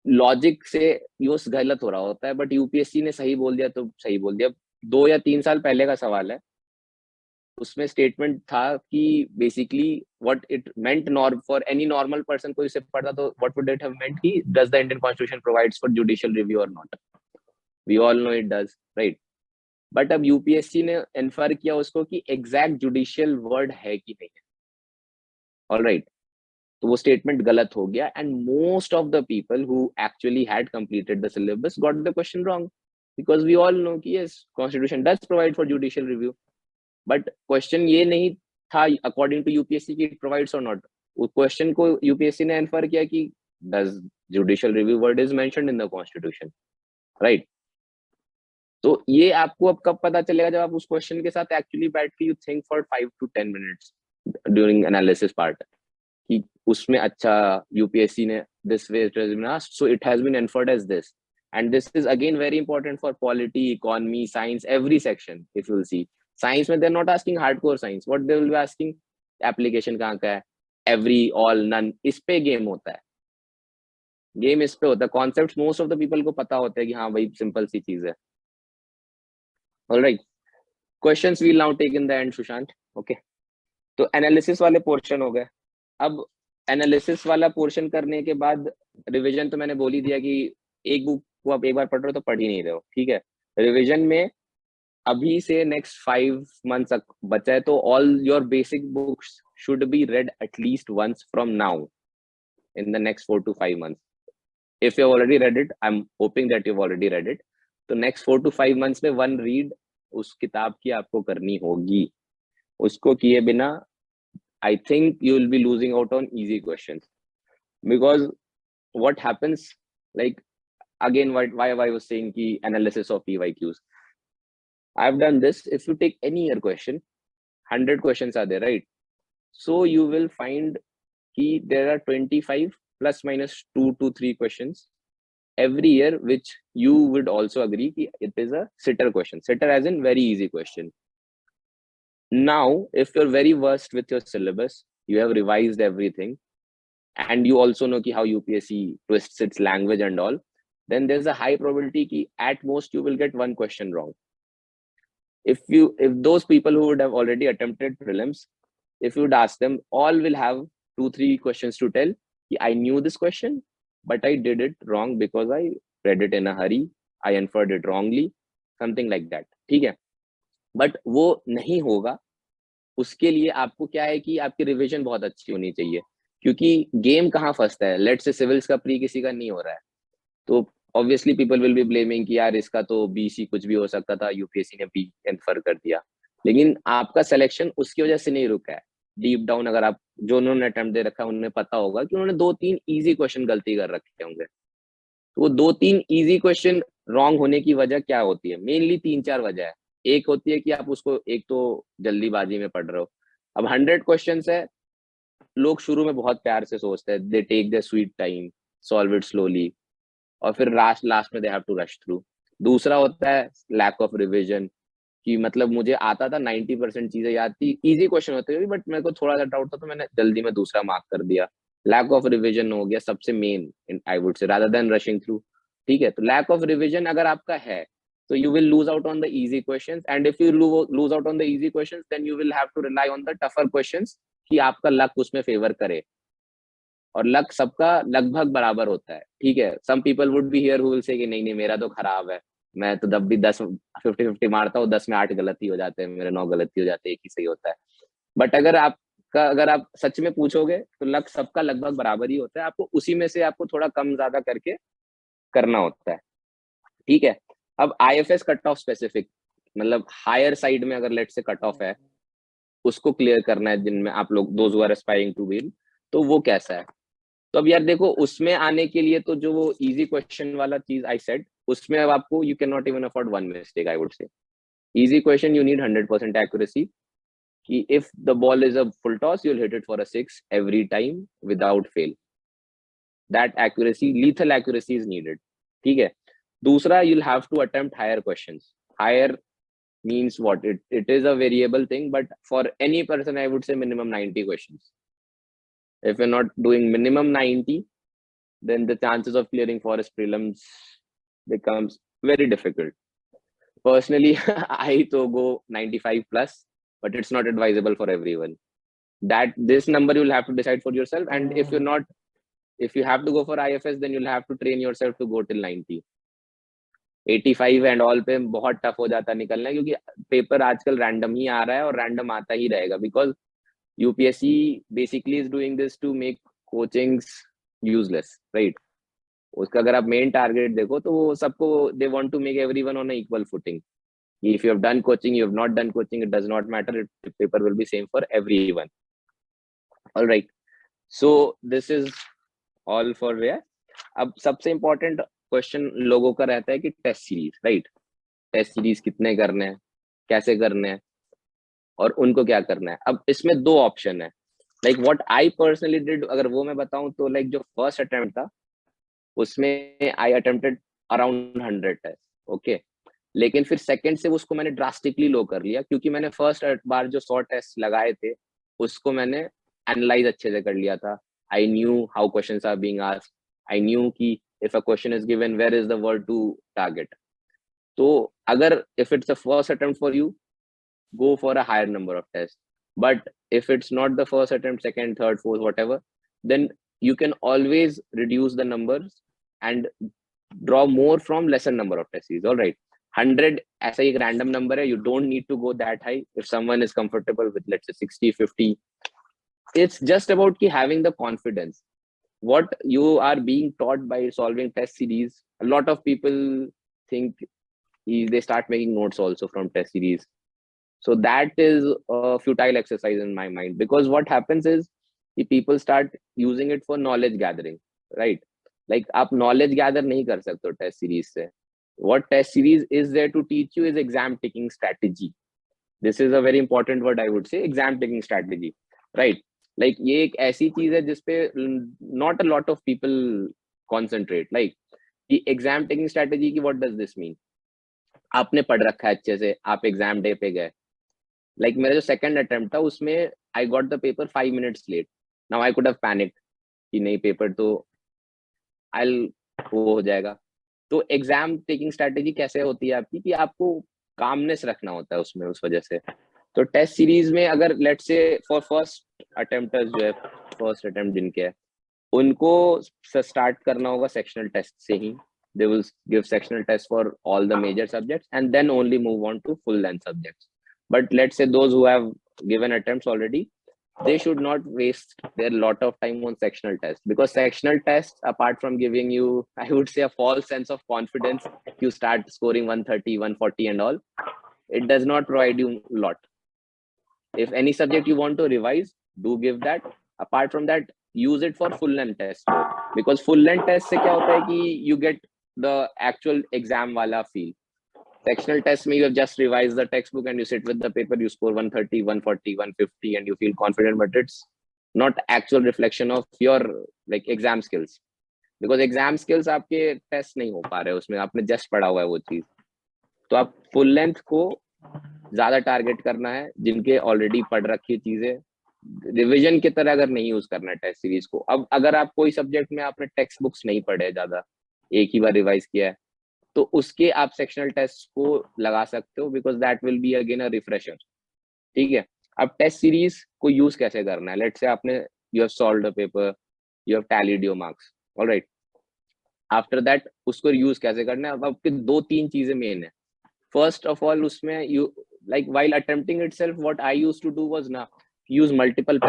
लॉजिक से यूज गलत हो रहा होता है, बट यूपीएससी ने सही बोल दिया तो सही बोल दिया. 2 या 3 साल पहले का सवाल है, उसमें स्टेटमेंट था कि basically what it meant for any normal person, कोई इसे पढ़ता तो what would it have meant कि does the Indian constitution provides for judicial review or not. We all know it does, right. But अब UPSC ने infer किया उसको कि एग्जैक्ट जुडिशियल वर्ड है कि नहीं है. ऑलराइट, तो वो स्टेटमेंट गलत हो गया and most of the people who actually had completed the syllabus got the question wrong, because we all know कि yes constitution does provide for judicial review, but question ये नहीं था अकॉर्डिंग टू यूपीएससी कि it provides or not. उस question को UPSC ने infer किया कि does judicial review word is mentioned in the constitution, right. तो ये आपको अब कब पता चलेगा, जब आप उस क्वेश्चन के साथ एक्चुअली बैठ के you think for 5 to 10 minutes during analysis part कि उसमें अच्छा यूपीएससी ने this way it has been asked, so it has been inferred as this. And this is again very important for polity, economy, science, every section. If you will see science में they are not asking hardcore science, what they will be asking application कहाँ का है, every, all, none. इस पे game होता है, game इस पे होता है. Concepts most of the people को पता होता है कि हाँ भाई सिंपल सी चीज है. Alright, questions we'll now take in the end, Sushant. Okay, तो एनालिसिस वाले पोर्शन हो गए. अब एनालिसिस वाला पोर्शन करने के बाद रिवीजन तो मैंने बोल ही दिया कि एक बुक को आप एक बार पढ़ रहे हो तो पढ़ ही नहीं रहे हो, ठीक है. रिवीजन में अभी से नेक्स्ट 5 months तक बचा है, तो all your basic books should be read at least once from now in the next 4 to 5 months. If you have already read it, I'm hoping that you've already read it. तो next 4 to 5 months में 1 read उस किताब की आपको करनी होगी. उसको किए बिना I think you will be losing out on easy questions, because what happens, like again why I was saying ki analysis of PYQs. I've done this. If you take any year question, 100 questions are there, right? So you will find ki there are 25 plus minus 2 to 3 questions every year, which you would also agree ki it is a sitter question. Sitter as in very easy question. Now, if you're very versed with your syllabus, you have revised everything, and you also know ki how UPSC twists its language and all, then there's a high probability ki at most you will get 1 question wrong. If those people who would have already attempted prelims, if you would ask them, all will have 2-3 questions to tell ki I knew this question, but I did it wrong because I read it in a hurry, I inferred it wrongly, something like that. ठीक है, but वो नहीं होगा. उसके लिए आपको क्या है कि आपकी रिवीजन बहुत अच्छी होनी चाहिए, क्योंकि गेम कहाँ फंसता है. लेट्स से सिविल्स का प्री किसी का नहीं हो रहा है, तो obviously people will B blaming कि यार इसका तो बीसी कुछ भी हो सकता था, यूपीएससी ने बी इन्फर कर दिया. लेकिन आपका सिलेक्शन उसकी वजह से नहीं रुका है. डीप डाउन अगर आप जो उन्होंने अटेम्प्ट दे रखा है, उन्हें पता होगा कि उन्होंने 2-3 इजी क्वेश्चन गलती कर रखे होंगे. तो वो 2-3 इजी क्वेश्चन रॉन्ग होने की वजह क्या होती है? मेनली 3-4 वजह है. एक होती है कि आप उसको एक तो जल्दीबाजी में पढ़ रहे हो. अब 100 क्वेश्चंस है, लोग शुरू में बहुत प्यार से सोचते हैं, they take their sweet time, solve it slowly, और फिर लास्ट में they have to rush through. दूसरा होता है लैक ऑफ रिवीजन, कि मतलब मुझे आता था, 90% चीजें याद थी, इजी क्वेश्चन होते हैं बट मेरे को थोड़ा सा डाउट था तो मैंने जल्दी में दूसरा मार्क कर दिया. लैक ऑफ रिवीजन हो गया सबसे मेन, आई वुड से, रादर देन रशिंग थ्रू. ठीक है, तो लैक ऑफ रिवीजन अगर आपका है तो you will lose out on the easy questions, and if you lose out on the easy questions, then you will have to rely on the tougher questions कि आपका luck उसमें favour करे. और luck सबका लगभग बराबर होता है, ठीक है. some people would be here who will say कि नहीं मेरा तो खराब है, मैं तो जब भी 50-50 मारता हूँ, 10 में 8 गलती हो जाते हैं, मेरे 9 गलती हो जाते हैं, एक ही सही होता है. बट अगर आप सच में पूछोगे तो लक सबका लगभग बराबर ही होता है. आपको उसी में से आपको थोड़ा कम ज्यादा करके करना होता है, ठीक है. अब IFS कट ऑफ स्पेसिफिक, मतलब हायर साइड में अगर लेट से कट ऑफ है, उसको क्लियर करना है, जिनमें आप लोग those who are aspiring to be, तो वो कैसा है। तो अब यार देखो, उसमें आने के लिए तो जो वो इजी क्वेश्चन वाला चीज आई सेड, उसमें अब आपको you can not even afford one mistake, I would से। Easy question you need 100% accuracy, कि if the ball is a full toss, you'll hit it for a 6 every time without fail. That accuracy, lethal accuracy is needed. ठीक है। दूसरा, you'll have to attempt higher questions. Higher means what? It is a variable thing, but for any person, I would say minimum 90 questions. If you're not doing minimum 90, then the chances of clearing forest prelims becomes very difficult. Personally, I to go 95 plus, but it's not advisable for everyone. That this number you'll have to decide for yourself, and if you're not, if you have to go for IFS, then you'll have to train yourself to go till 90. 85 and all पे बहुत tough हो जाता है निकलना, क्योंकि paper आजकल random ही आ रहा है और रैंडम आता ही रहेगा, because UPSC basically is doing this to make coachings useless, right. उसका अगर आप मेन टारगेट देखो तो वो सबको, they want to make everyone on equal footing. If you have done coaching, you have not done coaching, it does not matter. The paper will be same for everyone. All right. So this is all for where. अब सबसे important question लोगों का रहता है कि test series, right. Test series कितने करने हैं, कैसे करने हैं, और उनको क्या करना है। अब इसमें दो ऑप्शन है, like what I personally did, अगर वो मैं बताऊं तो लाइक जो फर्स्ट अटेम्प्ट था उसमें I attempted around 100 test, okay. लेकिन फिर सेकंड से उसको मैंने ड्रास्टिकली लो कर लिया, क्योंकि मैंने फर्स्ट बार जो 100 टेस्ट लगाए थे उसको मैंने एनालाइज अच्छे से कर लिया था। I knew how questions are being asked, I knew कि if a question is given where is the word to target. तो अगर if it's the first attempt for you, go for a higher number of tests, but if it's not the first attempt, second, third, fourth, whatever, then you can always reduce the numbers and draw more from lesser number of tests. All right, 100 ऐसा एक random number है, you don't need to go that high. If someone is comfortable with, let's say, 60, 50, it's just about having the confidence. What you are being taught by solving test series, a lot of people think they start making notes also from test series. So that is a futile exercise in my mind, because what happens is the people start using it for knowledge gathering, right? Like आप knowledge gather नहीं कर सकते हो test series से. What test series is there to teach you is exam taking strategy. This is a very important word, I would say, exam taking strategy, right? Like ये एक ऐसी चीज है जिसपे not a lot of people concentrate. Like the exam taking strategy की what does this mean? आपने पढ़ रखा है अच्छे से, आप एग्जाम डे पे गए, लाइक मेरा जो सेकंड अटेम्प्ट था उसमें I got the paper 5 minutes late. Now I could have panic कि नहीं पेपर तो वो हो जाएगा। तो एग्जाम टेकिंग स्ट्रेटेजी कैसे होती है आपकी, कि आपको कामनेस रखना होता है उसमें, उस वजह से। तो टेस्ट सीरीज में अगर लेट्स से फॉर फर्स्ट अटेम्प्टर्स जो है, फर्स्ट अटेम्प्ट जिनके है, उनको स्टार्ट करना होगा सेक्शनल टेस्ट से ही। They will give sectional test for all the major subjects and then only move on to full length subjects. But let's say those who have given attempts already, they should not waste their lot of time on sectional tests, because sectional tests, apart from giving you, I would say, a false sense of confidence, you start scoring 130, 140 and all, it does not provide you a lot. If any subject you want to revise, do give that. Apart from that, use it for full length test, because full length test से क्या होता है कि you get the actual exam वाला feel. Sectional test में you have just revised the textbook and you sit with the paper, you score 130, 140, 150 and you feel confident, but it's not actual reflection of your like exam skills, because exam skills आपके test नहीं हो पा रहे उसमें, आपने just पढ़ा हुआ है वो चीज। तो आप full length को ज्यादा टारगेट करना है, जिनके ऑलरेडी पढ़ रखी चीजें, रिविजन की तरह अगर नहीं यूज करना है टेस्ट सीरीज को। अब अगर आप कोई सब्जेक्ट में आपने टेक्स्ट बुक्स नहीं पढ़े ज्यादा, एक ही बार रिवाइज किया है, तो उसके आप सेक्शनल टेस्ट को लगा सकते हो, because that will be again a refresher. ठीक है, अब टेस्ट सीरीज को यूज कैसे करना है, लेट्स से आपने you have solved a paper, you have tallied your marks, alright. After that उसको यूज कैसे करना है, अब आपके 2-3 चीजें मेन है। फर्स्ट ऑफ ऑल, उसमें you like while attempting itself, what I used to do was ना use multiple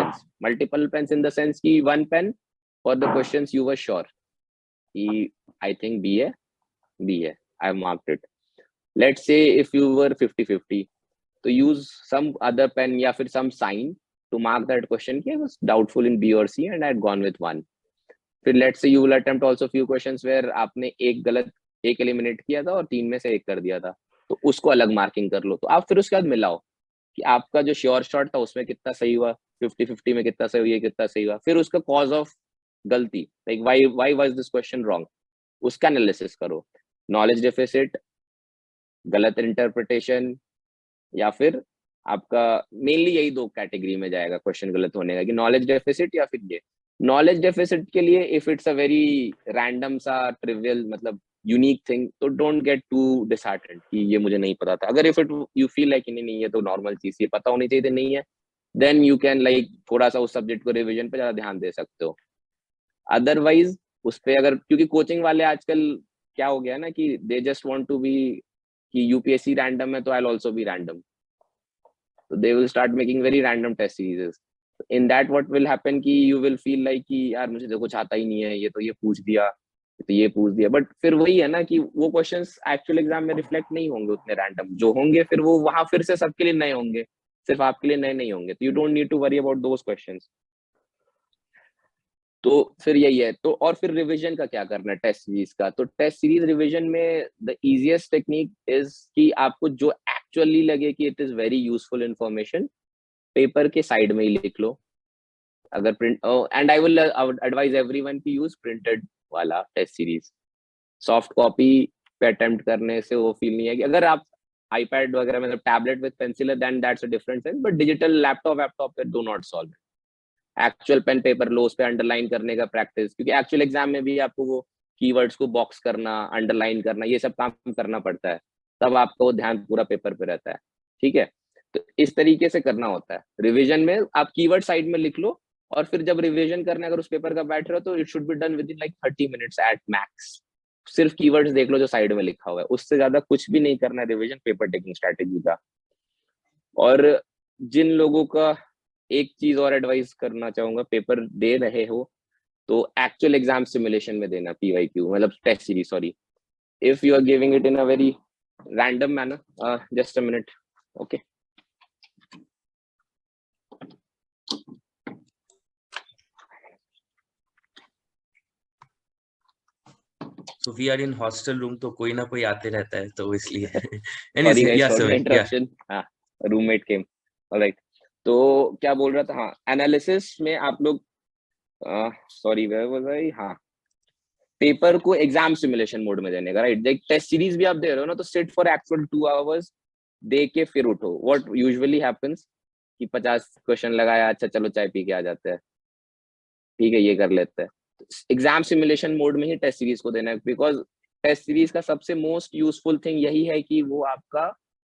pens in the sense कि one pen for the questions you were sure कि आई थिंक B है, I've marked it. Let's say if you were 50-50, तो use some other pen या फिर some sign to mark that question कि I was doubtful in B और C and I had gone with 1. फिर let's say you will attempt also few questions where आपने एक eliminate किया था और 3 में से 1 कर दिया था, तो उसको अलग मार्किंग कर लो. तो आप फिर उसके बाद मिलाओ कि आपका जो श्योर शॉट था उसमें कितना सही हुआ, 50-50 में कितना सही हुआ, कितना सही हुआ. फिर उसका कॉज ऑफ गलती, like why was this question wrong, उसका एनालिसिस करो. नॉलेज डेफिसिट, गलत इंटरप्रिटेशन, या फिर आपका मेनली यही 2 कैटेगरी में जाएगा क्वेश्चन गलत होने का, कि नॉलेज डेफिसिट या फिर ये. नॉलेज डेफिसिट के लिए if it's a very random सा ट्रिवियल मतलब यूनिक थिंग, तो डोंट गेट टू डिसहार्टेंड कि ये मुझे नहीं पता था. अगर if it you feel like नहीं ये तो नॉर्मल चीज, ये पता होनी चाहिए, तो नहीं है, देन यू कैन लाइक थोड़ा सा उस सब्जेक्ट को रिवीजन पे ज्यादा ध्यान दे सकते हो. अदरवाइज उस पे अगर, क्योंकि कोचिंग वाले आजकल क्या हो गया ना कि they just want to be कि यूपीएससी रैंडम है तो I will also be random, so they will start making very random test series. In that what will happen कि you will feel like कि यार मुझे तो कुछ आता ही नहीं है, ये तो ये पूछ दिया, तो ये पूछ दिया. बट फिर वही है ना कि वो क्वेश्चंस एक्चुअल एग्जाम में रिफ्लेक्ट नहीं होंगे उतने रैंडम. जो होंगे फिर वो वहां फिर से सबके लिए नए होंगे, सिर्फ आपके लिए नए नहीं होंगे. तो you don't need to worry about those questions. तो फिर यही है. तो और फिर रिवीजन का क्या करना है टेस्ट सीरीज का. तो टेस्ट सीरीज रिवीजन में द इजीएस्ट टेक्निक इज कि आपको जो एक्चुअली लगे कि it is very useful information, paper के साइड में ही लिख लो. अगर print, and I will advise everyone की यूज प्रिंटेड वाला टेस्ट सीरीज. सॉफ्ट कॉपी पे अटेम्प्ट करने से वो फील नहीं है कि अगर आप आईपैड वगैरह मतलब टैबलेट विद पेंसिल है then that's a different sense, but digital laptop पे do not solve. Actual pen paper लो, उस पे अंडरलाइन करने का प्रैक्टिस, क्योंकि एक्चुअल एग्जाम में भी आपको वो कीवर्ड्स को बॉक्स करना, अंडरलाइन करना, ये सब काम करना पड़ता है, तब आपका वो ध्यान पूरा पेपर पे रहता है. ठीक है, तो इस तरीके से करना होता है. रिवीजन में आप कीवर्ड साइड में लिख लो, और फिर जब रिवीजन करने अगर उस पेपर का बैठ रहे हो तो it should be done with in like 30 minutes at max. सिर्फ कीवर्ड्स देख लो जो साइड में लिखा हुआ है, उससे ज्यादा कुछ भी नहीं करना है रिवीजन पेपर टेकिंग स्ट्रेटेजी का. और जिन लोगों का, एक चीज और एडवाइस करना चाहूंगा, पेपर दे रहे हो तो एक्चुअल एग्जाम सिमुलेशन में देना, पीवाईक्यू मतलब test series, sorry. If you are giving it in a very random manner, just a minute, okay. So we are in hostel room, तो कोई ना कोई आते रहता है, तो इसलिए. Sorry guys for the interruption. हाँ, रूममेट केम. ऑलराइट, तो क्या बोल रहा था, हाँ, एनालिसिस में आप लोग, सॉरी वेयर वाज आई, हाँ, पेपर को एग्जाम सिमुलेशन मोड में देने का, राइट. देख टेस्ट सीरीज भी आप दे रहे हो ना, तो सिट फॉर एक्चुअल 2 आवर्स दे के फिर उठो. व्हाट यूजुअली हैपेंस कि 50 क्वेश्चन लगाया, अच्छा चलो चाय पी के आ जाते हैं, ठीक है ये कर लेते हैं. एग्जाम सिमुलेशन मोड में ही टेस्ट सीरीज को देना है, बिकॉज टेस्ट सीरीज का सबसे मोस्ट यूजफुल थिंग यही है कि वो आपका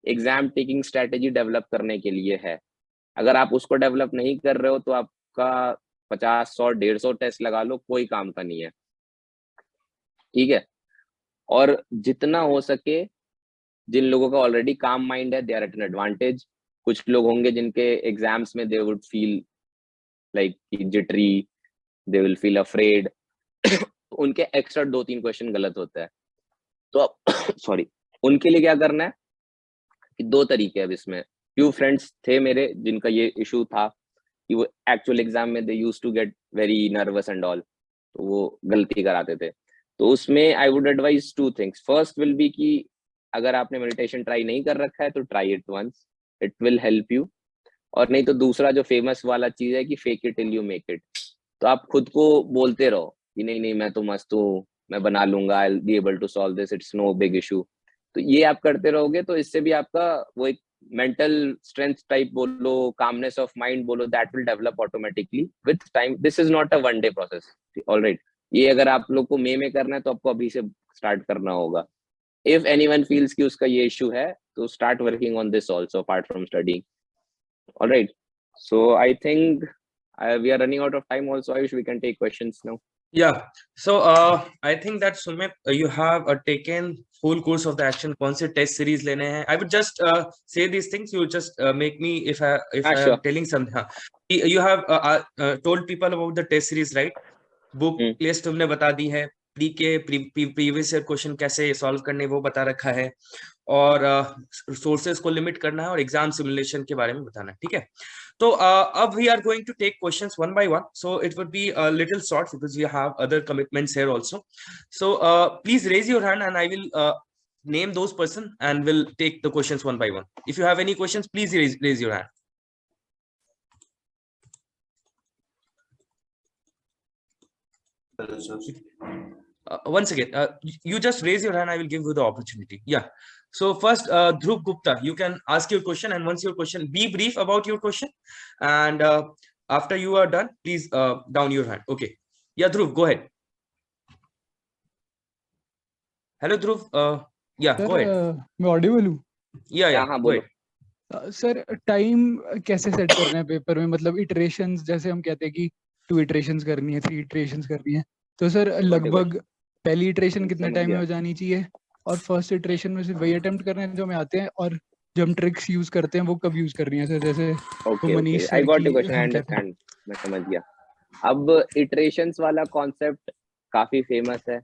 एग्जाम टेकिंग स्ट्रेटेजी डेवलप करने के लिए है. अगर आप उसको डेवलप नहीं कर रहे हो तो आपका 50, 100, 150 टेस्ट लगा लो, कोई काम का नहीं है. ठीक है, और जितना हो सके, जिन लोगों का ऑलरेडी काम माइंड है, they are at an advantage. कुछ लोग होंगे जिनके एग्जाम्स में they would feel like jittery, they will feel afraid. उनके एक्स्ट्रा 2-3 क्वेश्चन गलत होता है, तो अब सॉरी, उनके लिए क्या करना है कि 2 तरीके हैं इसमें. फ्यू फ्रेंड्स थे मेरे जिनका ये इशू था कि वो एक्चुअल एग्जाम में they used to get very nervous and all, तो वो गलती कराते थे. तो उसमें I would advise 2 things. First will be कि अगर आपने मेडिटेशन ट्राई नहीं कर रखा है तो try it once, it will help you. और नहीं तो दूसरा जो फेमस वाला चीज है कि fake it till you make it. तो आप खुद को बोलते रहो कि नहीं नहीं मैं तो मस्त हूँ, मैं बना लूंगा, I will be able to solve this, it's no big issue. तो ये आप करते रहोगे तो इससे भी आपका वो एक मेंटल स्ट्रेंथ टाइप बोलो, कामनेस ऑफ माइंड बोलो, that will develop automatically with time. This is not a one day process. Alright, ये अगर आप लोग को मई में करना है तो आपको अभी से स्टार्ट करना होगा. इफ एनीवन फील्स कि उसका ये इशू है तो start working on this also apart from studying. Alright, so I think we are running out of time also. Ayush, we can take questions now. Yeah, so I think that Sumit, you have taken full course of the action. कौन से test series लेने हैं? I would just say these things. You just make me if I Sure. am telling something. You have told people about the test series, right? Book list तुमने बता दी है. Previous year question कैसे solve करने वो बता रखा है, और सोर्सेज को लिमिट करना है, और एग्जाम सिमुलेशन के बारे में बताना है, ठीक है। तो अब we are going to take questions one by one, so it would be a little short because we have other commitments here also. So please raise your hand and I will name those person and we'll take the questions one by one. If you have any questions, please raise your hand. Once again, you just raise your hand, I will give you the opportunity. Yeah. So first, Dhruv Gupta, you can ask your question, and once your question, be brief about your question, and after you are done, please down your hand. Okay. Yeah, Dhruv, go ahead. Hello, Dhruv. Yeah, sir go ahead. मैं Audible हूँ? Yeah, हाँ go बोलो। ahead. Sir time कैसे set करना है paper में, मतलब iterations, जैसे हम कहते हैं कि 2 इटरेशंस करनी है, 3 इटरेशंस करनी है, तो सर लगभग पहली इटरेशन कितने समझ टाइम में गया। हो जानी चाहिए, और फर्स्ट इटरेशन में सिर्फ वही अटेम्प्ट करने हैं जो हमें आते हैं, और जो हम ट्रिक्स यूज करते हैं वो कब यूज करनी है सर, जैसे ओके मनीष आई सर गॉट की योर क्वेश्चन, आई हम कहते हैं। अंडरस्टैंड, मैं समझ गया। अब इटरेशंस वाला कॉन्सेप्ट काफी फेमस है,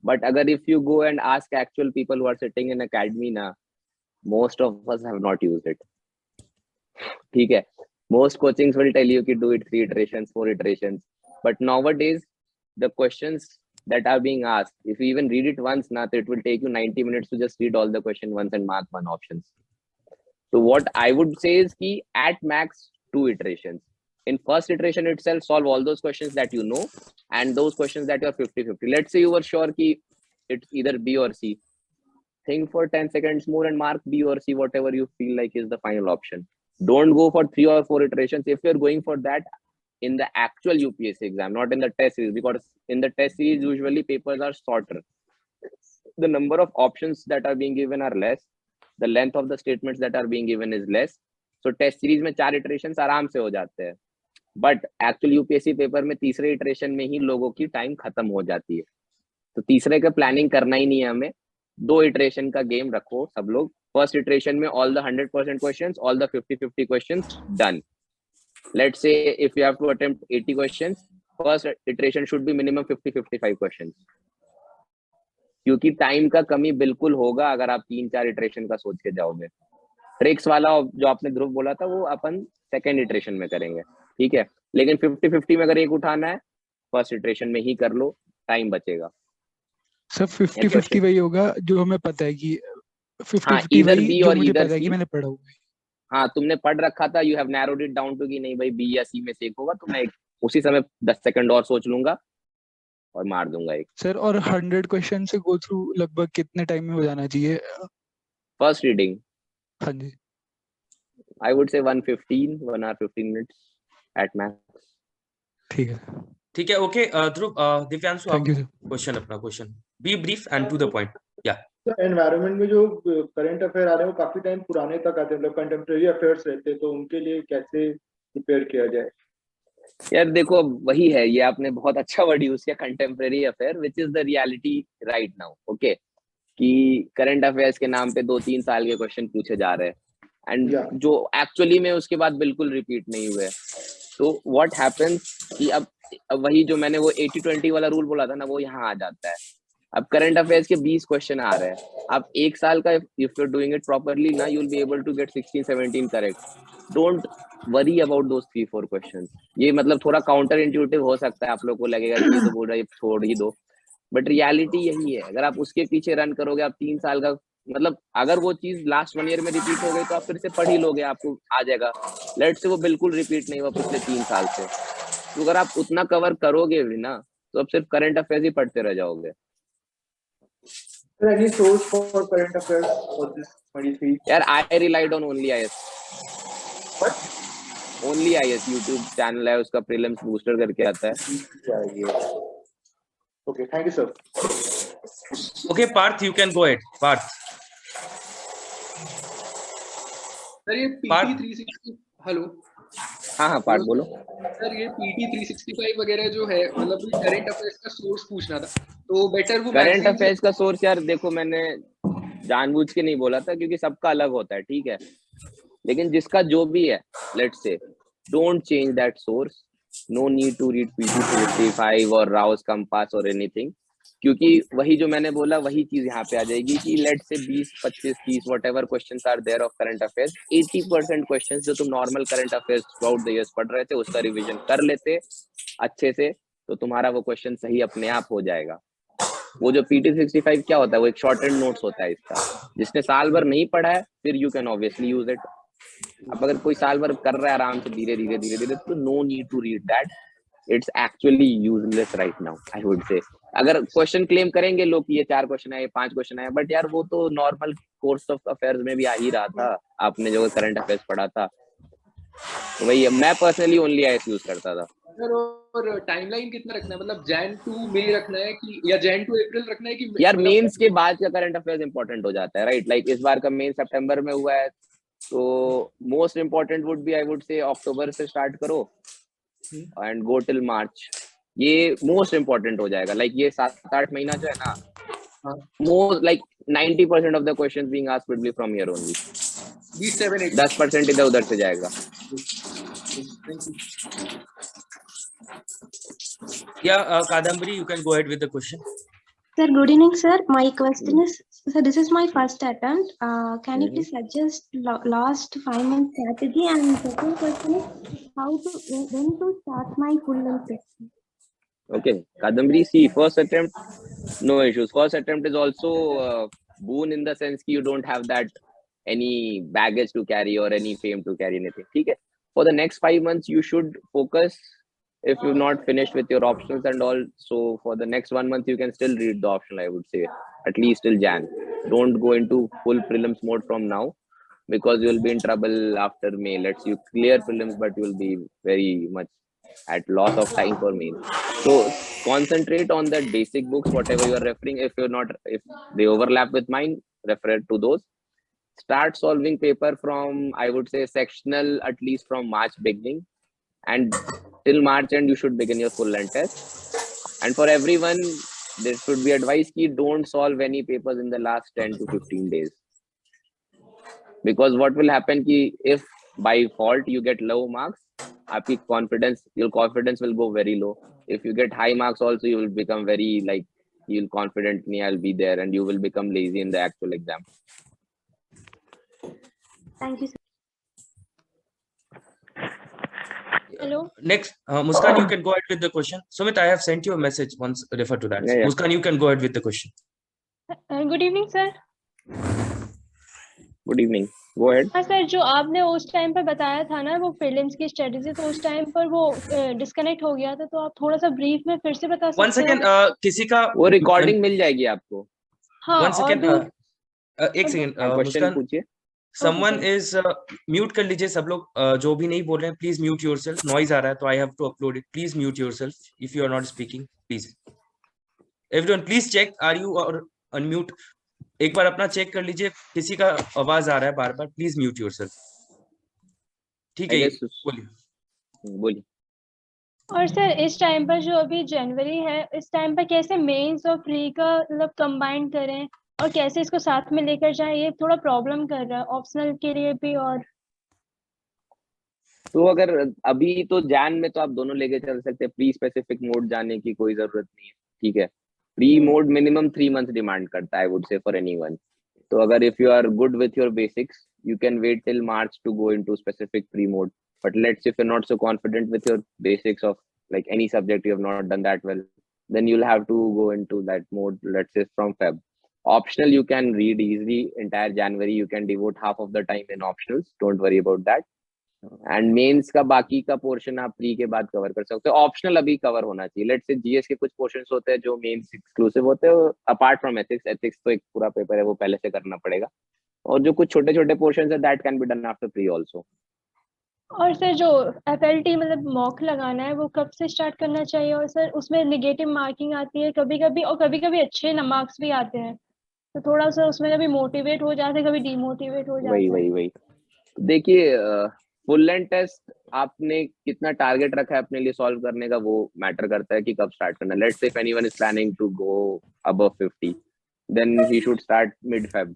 बट अगर if you go and ask actual people who are sitting in academy ना, most of us have not used it, ठीक है। Most coachings will tell you कि do it 3 iterations 4 iterations, but nowadays the questions that are being asked, if you even read it once na, it will take you 90 minutes to just read all the question once and mark one options. So what I would say is ki at max 2 iterations. In first iteration itself, solve all those questions that you know and those questions that are 50-50. Let's say you were sure ki it's either B or C. Think for 10 seconds more and mark B or C, whatever you feel like is the final option. Don't go for 3 or 4 iterations if you're going for that in the actual UPSC exam, not in the test series, because in the test series usually papers are shorter. The number of options that are being given are less, the length of the statements that are being given is less. So test series में 4 iterations आराम से हो जाते हैं, but actual UPSC paper में तीसरे iteration में ही लोगों की टाइम खत्म हो जाती है। तो तीसरे का प्लानिंग करना ही नहीं है हमें, 2 इटरेशन का गेम रखो सब लोग। फर्स्ट इटरेशन में all the 100% questions, all the 50-50 questions done. Let's say if you have to attempt 80 questions, first iteration should be minimum 50-55 questions, क्योंकि टाइम का कमी बिल्कुल होगा अगर आप 3-4 इटरेशन का सोच के जाओगे। ट्रिक्स वाला जो आपने ध्रुव बोला था वो अपन सेकेंड इटरेशन में करेंगे, ठीक है। लेकिन 50-50 में अगर एक उठाना है फर्स्ट इटरेशन में ही कर लो, टाइम बचेगा। सर 50-50 वही होगा जो हमें पता है कि 50-50 इधर वही बी जो और मुझे इधर पता है कि सी। मैंने पढ़ा हुआ है। हाँ, तुमने पढ़ रखा था, you have narrowed it down to कि नहीं भाई बी या सी में से एक होगा, तो मैं उसी समय 10 सेकंड और सोच लूंगा और मार दूंगा एक। सर और 100 क्वेश्चन से गो थ्रू लगभग कितने टाइम में हो जाना चाहिए? फर्स्ट रीडिंग हाँ जी, आई वुड से 1 hour 15 minutes एट मैक्स। ठीक है, ठीक है, okay. Dhruv, Divyanshu, thank you sir. Question be brief and to the point. या एनवायरनमेंट में जो करंट अफेयर आ रहे हैं वो काफी टाइम पुराने तक आते हैं, मतलब कंटेम्प्रेरी अफेयर्स रहते हैं, तो उनके लिए कैसे प्रिपेयर किया जाए? यार देखो वही है, ये आपने बहुत अच्छा वर्ड यूज किया, contemporary affair, which is the reality right now. Okay, कि करंट अफेयर्स के नाम पे 2-3 साल के क्वेश्चन पूछे जा रहे हैं एंड जो एक्चुअली में उसके बाद बिल्कुल रिपीट नहीं हुए। तो व्हाट हैपेंस कि अब वही जो मैंने वो 80-20 वाला रूल बोला था ना, वो यहाँ आ जाता है। अब करंट अफेयर्स के 20 क्वेश्चन आ रहे हैं, अब एक साल का if you are doing it properly ना, you will be able to get 16-17 correct. Don't worry about those 3-4 question. ये मतलब थोड़ा काउंटर इंट्यूटिव हो सकता है, आप लोग को लगेगा कि ये तो बोल रहा है छोड़ ही दो, बट रियलिटी यही है। अगर आप उसके पीछे रन करोगे, आप 3 साल का मतलब अगर वो चीज लास्ट 1 ईयर में रिपीट हो गई तो आप फिर से पढ़ ही लोगे, आपको आ जाएगा। लेट से वो बिल्कुल रिपीट नहीं हुआ पिछले 3 साल से, तो अगर आप उतना कवर करोगे भी ना, तो आप सिर्फ करंट अफेयर्स ही पढ़ते रह जाओगे। Any source for current affairs for this 23? यार I relied on only IS. What? Only IS YouTube channel है उसका, प्रीलिम्स बूस्टर करके आता है। Okay, thank you sir. Okay, Parth, you can go ahead. Parth. Sir ये Parth. PT 360, hello हाँ पार्थ बोलो। Sir, ये PT 365 वगैरह जो है, मतलब करंट अफेयर्स का सोर्स पूछना था, तो बेटर वो करंट मैगजीन अफेयर्स का सोर्स यार देखो, मैंने जानबूझ के नहीं बोला था क्योंकि सबका अलग होता है, ठीक है। लेकिन जिसका जो भी है, let's say don't change that source, no need to read PT 365 और राउस कंपास और एनीथिंग। क्योंकि वही जो मैंने बोला वही चीज यहाँ पे आ जाएगी कि लेट से 20, 25, 30 whatever questions are there of current affairs, 80% questions जो तुम normal current affairs throughout the years पढ़ रहे थे उसका रिवीजन कर लेते अच्छे से, तो तुम्हारा वो क्वेश्चन सही अपने आप हो जाएगा। वो जो PT65 क्या होता है, वो एक शॉर्ट हैंड नोट्स होता है इसका। जिसने साल भर नहीं पढ़ा है फिर you can obviously use it. अब अगर कोई साल भर कर रहा है आराम से धीरे धीरे तो no need to read that, it's actually useless right now I would say. अगर क्वेश्चन क्लेम करेंगे लोग कि ये 4 क्वेश्चन है, ये 5 क्वेश्चन है, बट यार वो तो नॉर्मल कोर्स ऑफ अफेयर्स में भी आ ही रहा था, आपने जो करंट अफेयर्स पढ़ा था वही। मैं पर्सनली ओनली आईएस यूज करता था। सर और टाइमलाइन कितना रखना है, मतलब जैन टू मई रखना है कि या जैन टू अप्रैल रखना है कि यार मेंस के बाद का करंट अफेयर्स इंपॉर्टेंट हो जाता है राइट। लाइक इस बार का मेन सितंबर में हुआ है, तो most important would be I would say October से स्टार्ट करो एंड गो टिल मार्च, ये मोस्ट इंपॉर्टेंट हो जाएगा। लाइक ये 7-8 महीना जो है ना, most like 90% of the questions being asked will be from here only. 10% इधर उधर से जाएगा। Yeah, Kadambari, you can go ahead with the question. Sir, good evening, sir. My question is, sir, this is my first attempt. Can you please suggest last 5 months strategy? And second question is, when to start my full length test? Okay, Kadambari, see, first attempt, no issues. First attempt is also boon in the sense that you don't have that any baggage to carry or any fame to carry anything. Okay, for the next 5 months, you should focus. If you've not finished with your optionals and all, so for the next 1 month, you can still read the optional, I would say, at least till Jan. Don't go into full prelims mode from now, because you'll be in trouble after May. Let's you clear prelims, but you'll be very much at loss of time for me. So concentrate on the basic books, whatever you are referring. If they overlap with mine, refer to those. Start solving paper from, I would say, sectional at least from March beginning, and till March end you should begin your full length test. And for everyone, there should be advice ki don't solve any papers in the last 10 to 15 days. Because what will happen ki if by fault you get low marks, your confidence will go very low. If you get high marks also, you will become very like, you'll confident me I'll be there, and you will become lazy in the actual exam. Thank you, sir. Hello. Next, Muskan, you can go ahead with the question. Sumit, I have sent you a message once. Refer to that. Yeah. Muskan, you can go ahead with the question. Good evening, sir. Good evening. Go ahead. हाँ sir, जो आपने उस time पर बताया था ना वो prelims की स्ट्रेटजी, तो उस टाइम पर वो डिस्कनेक्ट हो गया था, तो आप थोड़ा सा ब्रीफ में फिर से बता सकते हो? One second, किसी का वो रिकॉर्डिंग मिल जाएगी आपको। हाँ, One second, एक सेकंड, क्वेश्चन मुस्कान, पूछिए। someone is म्यूट कर लीजिए सब लोग, जो भी नहीं बोल रहे हैं प्लीज म्यूट योरसेल्फ, नॉइज आ रहा है तो I have to upload it, please mute yourself if you are not speaking, please everyone please check are you और अनम्यूट, एक बार अपना चेक कर लीजिए, किसी का आवाज आ रहा है बार बार, प्लीज म्यूट योरसेल्फ। ठीक है, बोलिए। और सर इस टाइम पर जो अभी जनवरी है, इस टाइम पर कैसे मेंस और प्री का मतलब कंबाइन करें और कैसे इसको साथ में लेकर जाएं, ये थोड़ा प्रॉब्लम कर रहा है ऑप्शनल के लिए भी। और तो अगर अभी तो जैन में तो आप दोनों लेके चल सकते हैं, प्री स्पेसिफिक मोड जाने की कोई जरूरत नहीं है, ठीक है। Pre mode minimum 3 month demand करता है, I would say for anyone. तो अगर if you are good with your basics, you can wait till March to go into specific pre mode. But let's say if you're not so confident with your basics of like any subject, you have not done that well, then you'll have to go into that mode, let's say from Feb. Optional you can read easily entire January, you can devote half of the time in optionals, don't worry about that. And mains का बाकी का portion आप pre के बाद cover कर सकते हो। optional अभी cover होना चाहिए। let's say GS के कुछ portions होते हैं जो mains exclusive होते हैं, apart from ethics तो एक पूरा paper है, वो पहले से करना पड़ेगा। और जो कुछ छोटे छोटे पोर्शंस है that can be done after pre also. और सर जो FLT मतलब मॉक लगाना है वो कब से स्टार्ट करना चाहिए? और सर उसमें नेगेटिव मार्किंग आती है कभी कभी, और कभी कभी अच्छे मार्क्स भी आते हैं, तो थोड़ा सा उसमें कभी मोटिवेट हो जाते हैं, कभी डीमोटिवेट हो जाते हैं। वही देखिए, फुल लेंथ टेस्ट आपने कितना टारगेट रखा है अपने लिए सॉल्व करने का, वो मैटर करता है कि कब स्टार्ट करना। Let's say if anyone is planning to go above 50 then he should start mid Feb.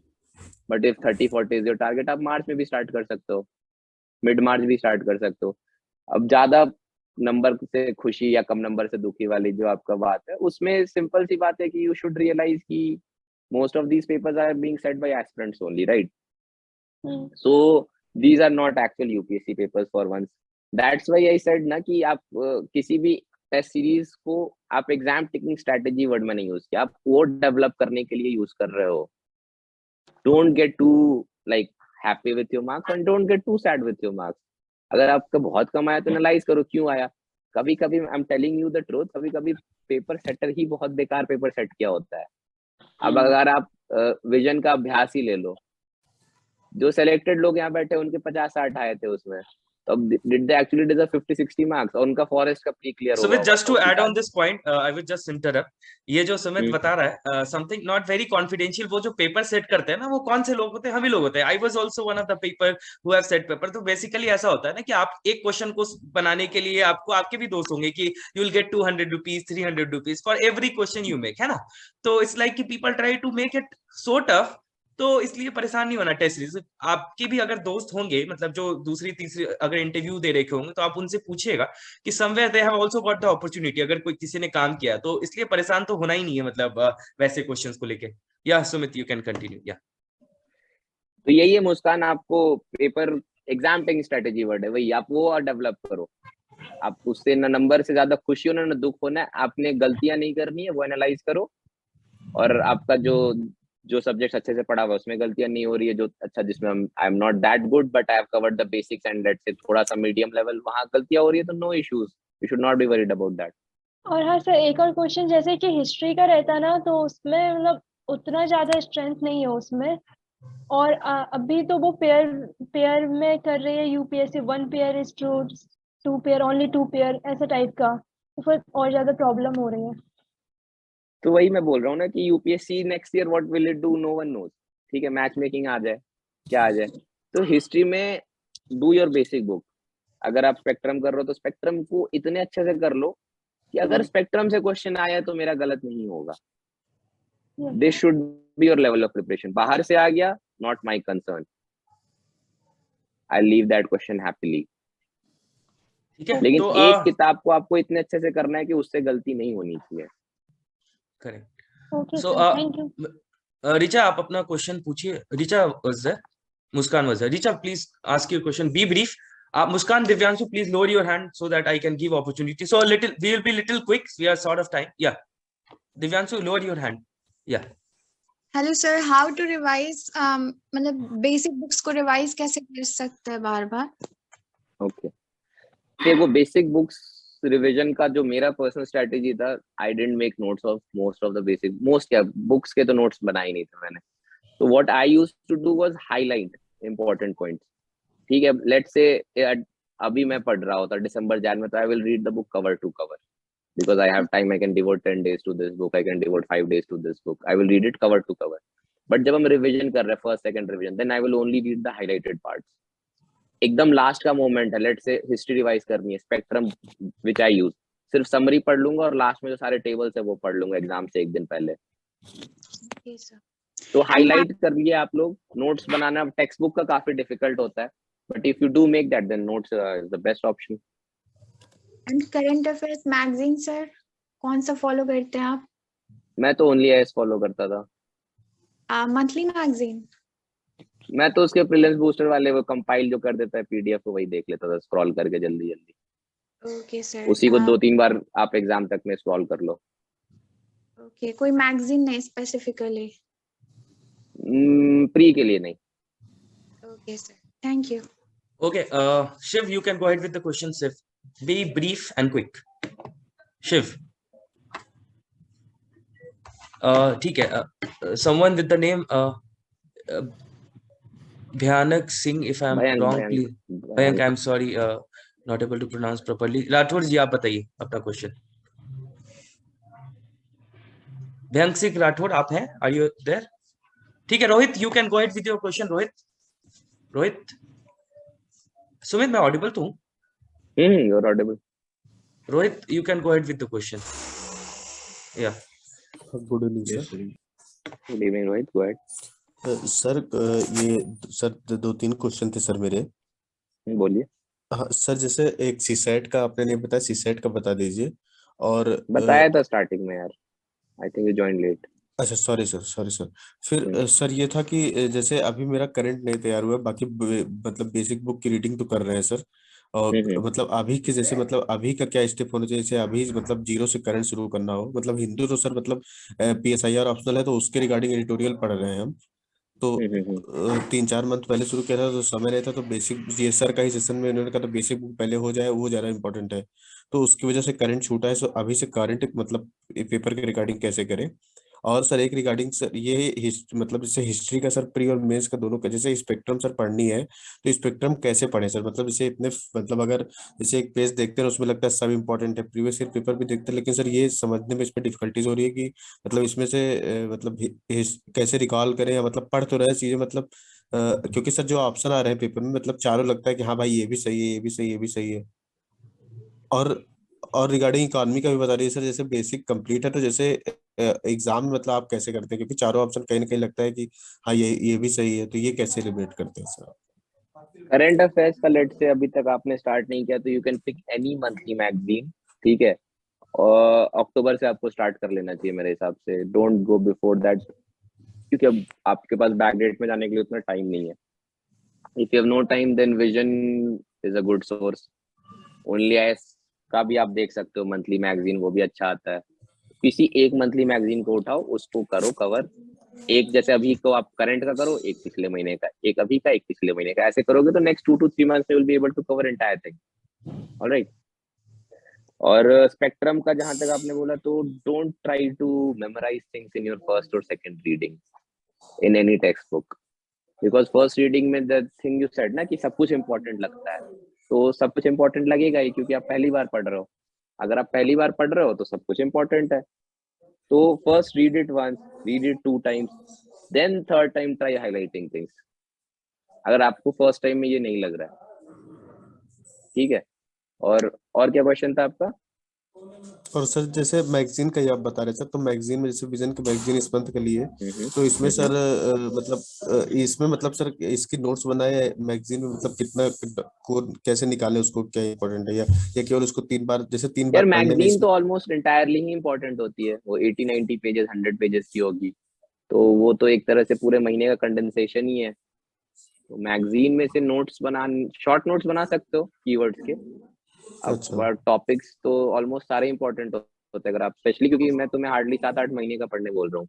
But if 30-40 is your target, आप मार्च में भी स्टार्ट कर सकते हो, मिड मार्च भी स्टार्ट कर सकते हो। अब ज्यादा नंबर से खुशी या कम नंबर से दुखी वाली जो आपका बात है, उसमें सिंपल सी बात है कि यू शुड रियलाइज कि most of these papers are being set by aspirants only, right? So these are not actual UPSC papers for once. That's why I said ना कि आप किसी भी टेस्ट सीरीज को आप एग्जाम टेकिंग स्ट्रेटेजी वर्ड में नहीं यूज किया, आप वो डेवलप करने के लिए यूज कर रहे हो. Don't get too like happy with your marks and don't get too sad with your marks. अगर आपका बहुत कम आया तो एनालाइज करो क्यों आया. कभी कभी I am telling you the truth, कभी कभी पेपर सेटर ही बहुत बेकार पेपर सेट किया होता है. अब अगर आप विजन का अभ्यास ही ले लो, जो सिलेक्टेड लोग यहाँ बैठे उनके 50-60 आए थे उसमें, तो did they actually deserve 50-60 marks? और उनका फॉरेस्ट का प्री क्लियर हुआ. Sumit, just to add on this point, I will just interrupt. ये जो सुमित बता रहा है समथिंग नॉट वेरी कॉन्फिडेंशियल, वो जो पेपर सेट करते हैं ना, वो कौन से लोग होते हैं? हम ही लोग होते हैं. आई was also one of the people who have set paper. तो बेसिकली ऐसा होता है ना कि आप एक क्वेश्चन को बनाने के लिए आपको आपके भी दोस्त होंगे कि you will get 200 rupees 300 rupees for every question you make, है ना. तो इट्स लाइक कि people try to make it so tough. तो इसलिए परेशान नहीं होना टेस्ट सीरीज. आपके भी अगर दोस्त होंगे, मतलब जो दूसरी तीसरी अगर इंटरव्यू दे रखे होंगे, तो आप उनसे पूछिएगा कि somewhere they have also got the opportunity, अगर कोई किसी ने काम किया. तो इसलिए परेशान तो होना ही नहीं है, मतलब वैसे क्वेश्चंस को लेके. या सुमित, यू कैन कंटिन्यू. या तो यही है मुस्कान, आपको paper exam taking strategy word है वही, आप वो डेवलप करो. आप उससे ना नंबर से ज्यादा खुशी होना ना दुख होना है. आपने गलतियां नहीं करनी है, वो एनालाइज करो. और आपका जो सब्जेक्ट अच्छे से पढ़ा हुआ है उसमें गलतियां नहीं हो रही है, जो अच्छा जिसमें I am not that good but I have covered the basics and let's से थोड़ा सा मीडियम लेवल, वहां गलतियां हो रही है तो no issues, you should not be worried about that. और हाँ सर, एक और क्वेश्चन, जैसे कि हिस्ट्री का रहता ना, तो उसमें मतलब उतना ज्यादा स्ट्रेंथ नहीं है उसमें. और अभी तो वो पेयर में कर रही है UPSC. 1 pair is to 2 pair, only 2 pair, ऐसा टाइप का. तो फिर और ज्यादा प्रॉब्लम हो रही है. तो वही मैं बोल रहा हूँ ना कि UPSC next year what will it do, no one knows. ठीक है, मैच मेकिंग आ जाए, क्या आ जाए. तो हिस्ट्री में डू योर बेसिक बुक. अगर आप स्पेक्ट्रम कर रहे हो तो स्पेक्ट्रम को इतने अच्छे से कर लो कि अगर स्पेक्ट्रम से क्वेश्चन आया तो मेरा गलत नहीं होगा. This should be your level of preparation. बाहर से आ गया, not my concern, I leave that question happily. ठीक है. लेकिन तो एक किताब को आपको इतने अच्छे से करना है कि उससे गलती नहीं होनी चाहिए. Correct. Okay so sir, thank you. Richa, आप अपना क्वेश्चन पूछिए. Richa was there, Muskan was there. Richa, please ask your question, be brief. Muskan, Divyanshu, please lower your hand so that I can give opportunity. So we will be little quick. We are short of time. Yeah, Divyanshu, lower your hand. Yeah. Hello sir, how to revise, मतलब basic books को revise कैसे कर सकते हैं बार बार? ओके, देखो बेसिक बुक्स रिवीजन का जो मेरा पर्सनल स्ट्रेटेजी था, I didn't make notes of most of the basic, most क्या बुक्स के तो नोट्स बनाए नहीं थे मैंने. तो what I used to do was highlight important points. ठीक है, लेट्स से अभी मैं पढ़ रहा होता दिसंबर जैन में, तो I will read the book cover to cover because I have time. I can devote 10 days to this book, I can devote 5 days to this book. I will read it cover to cover. But जब हम revision कर रहे हैं, first second revision, then I will only read the highlighted parts. एकदम last का moment है, let's से history revise करनी है, स्पेक्ट्रम व्हिच आई यूज, सिर्फ समरी पढ़ लूंगा और लास्ट में जो सारे टेबल्स है वो पढ़ लूंगा एग्जाम से एक दिन पहले. Okay sir. तो हाईलाइट कर लिए आप लोग. नोट्स बनाना टेक्स्ट बुक का काफी डिफिकल्ट होता है, but if you do make that then notes is the best option. And current affairs magazine sir, कौन सा फॉलो करते हैं आप? मैं तो ओनली एस फॉलो करता था. Monthly magazine? मैं तो उसके प्रीलिम्स बूस्टर वाले वो कंपाइल जो कर देता है पीडीएफ को वही देख लेता था स्क्रॉल करके जल्दी जल्दी. Okay sir. उसी को 2-3 बार आप एग्जाम तक में स्क्रॉल कर लो. ओके, कोई मैगजीन नहीं स्पेसिफिकली? प्री के लिए नहीं. Okay sir, thank you. Okay, Shiv, you can go ahead with the question. Shiv, be brief and quick. Shiv. ठीक है. Someone with the name Bhyanak Singh, if I am wrong, please. Bhayank, I am sorry, not able to pronounce properly. Rathore जी, आप बताइए अपना question. Bhayank Singh Rathod, आप हैं? Are you there? ठीक है. Rohit, you can go ahead with your question. Rohit. Sumit, मैं audible तो हूँ? You are audible. Rohit, you can go ahead with the question. Yeah. Good evening sir. Good evening Rohit, go ahead. Sir ये sir 2-3 question थे sir मेरे. बोलिए. हाँ सर, जैसे एक सीसेट का आपने नहीं बताया, सीसेट का बता दीजिए। और बताया था स्टार्टिंग में यार, I think you join late. अच्छा सॉरी सर, सॉरी सर। फिर हम्म सर ये था कि जैसे अभी मेरा करंट नहीं तैयार हुआ है, बाकी मतलब बेसिक बुक की रीडिंग तो कर रहे हैं सर। और हम्म मतलब अभी के जैसे मतलब अभी का क्या स्टेप होना चाहिए, जैसे अभी मतलब जीरो से करंट शुरू करना हो, मतलब हिंदू तो सर मतलब PSIR ऑप्शनल है, तो उसके रिगार्डिंग एडिटोरियल पढ़ रहे हैं हम। तो 3-4 मंथ पहले शुरू किया था, तो समय नहीं था, तो बेसिक ये सर का ही सेशन में उन्होंने कहा तो बेसिक बुक पहले हो जाए, वो ज्यादा इंपॉर्टेंट है। तो उसकी वजह से करंट छूटा है, सो अभी से करंट मतलब पेपर के रिगार्डिंग कैसे करें। और सर एक रिगार्डिंग सर ये मतलब जैसे हिस्ट्री का सर प्री और मेंस का दोनों का, जैसे स्पेक्ट्रम सर पढ़नी है, तो स्पेक्ट्रम कैसे पढ़े सर, मतलब जैसे इतने मतलब अगर जैसे एक पेज देखते हैं उसमें लगता है सब इंपॉर्टेंट है, प्रीवियस ईयर पेपर भी देखते हैं, लेकिन सर ये समझने में इसमें डिफिकल्टीज हो रही है कि मतलब इसमें से मतलब कैसे रिकॉल करें, या मतलब पढ़ तो रहे चीजें मतलब क्योंकि सर जो ऑप्शन आ रहे हैं पेपर में मतलब चारों लगता है कि हाँ भाई ये भी सही है, ये भी सही है, ये भी सही है। और और रिगार्डिंग इकोनॉमी का भी बता रही है सर, जैसे बेसिक कंप्लीट है, तो जैसे एग्जाम में मतलब आप कैसे करते हैं, क्योंकि चारों ऑप्शन कहीं ना कहीं लगता है कि हाँ ये भी सही है, तो ये कैसे रिलेट करते हैं सर। करंट अफेयर्स का लेट से अभी तक आपने स्टार्ट नहीं किया तो you can pick any monthly magazine, ठीक है। और अक्टूबर से आपको स्टार्ट कर लेना चाहिए मेरे हिसाब से, डोंट गो बिफोर दैट, क्योंकि अब आपके पास बैक डेट में जाने के लिए उतना टाइम नहीं है। If you have no time then vision is a good source. Only IAS का भी आप देख सकते हो मंथली मैगजीन, वो भी अच्छा आता है। किसी एक मंथली मैगजीन को उठाओ, उसको करो कवर। एक जैसे अभी को आप करंट का करो, एक पिछले महीने का, एक अभी का, एक पिछले महीने का, ऐसे करोगे तो नेक्स्ट 2 to 3 मंथ्स में will be able to cover entire thing. Alright. और स्पेक्ट्रम का जहां तक आपने बोला, तो don't try to memorise things in your first और second reading in any text book, because first reading में द थिंग यू सेड ना कि सब कुछ इंपॉर्टेंट लगता है, तो सब कुछ इंपॉर्टेंट लगेगा ही, क्योंकि आप पहली बार पढ़ रहे हो। अगर आप पहली बार पढ़ रहे हो तो सब कुछ इंपॉर्टेंट है। तो first read it once, read it 2 times, then third time try highlighting things, अगर आपको फर्स्ट टाइम में ये नहीं लग रहा है, ठीक है। और क्या क्वेश्चन था आपका? और सर जैसे मैगजीन का ही आप बता रहे सर, तो मैगजीन में जैसे विजन की मैगजीन इस मंथ के लिए, तो इसमें हम्म। सर मतलब इसमें मतलब सर इसकी नोट्स बनाए मैगजीन में, मतलब कितना को कैसे निकाले, उसको क्या इंपॉर्टेंट है, या केवल उसको 3 बार, जैसे 3 बार यार पढ़ने में मैगजीन इसमें। तो ऑलमोस्ट इंटायरली ही इंपॉर्टेंट होती है, वो 80-90 पेजेस 100 पेजेस की होगी, तो वो तो एक तरह से पूरे महीने का कंडेंसेशन ही है। तो मैगजीन में से नोट्स बना, शॉर्ट नोट्स बना सकते हो कीवर्ड्स के। अच्छा। अब टॉपिक्स तो ऑलमोस्ट सारे इंपॉर्टेंट होते हैं, अगर आप स्पेशली, क्योंकि मैं तुम्हें हार्डली 7-8 महीने का पढ़ने बोल रहा हूँ,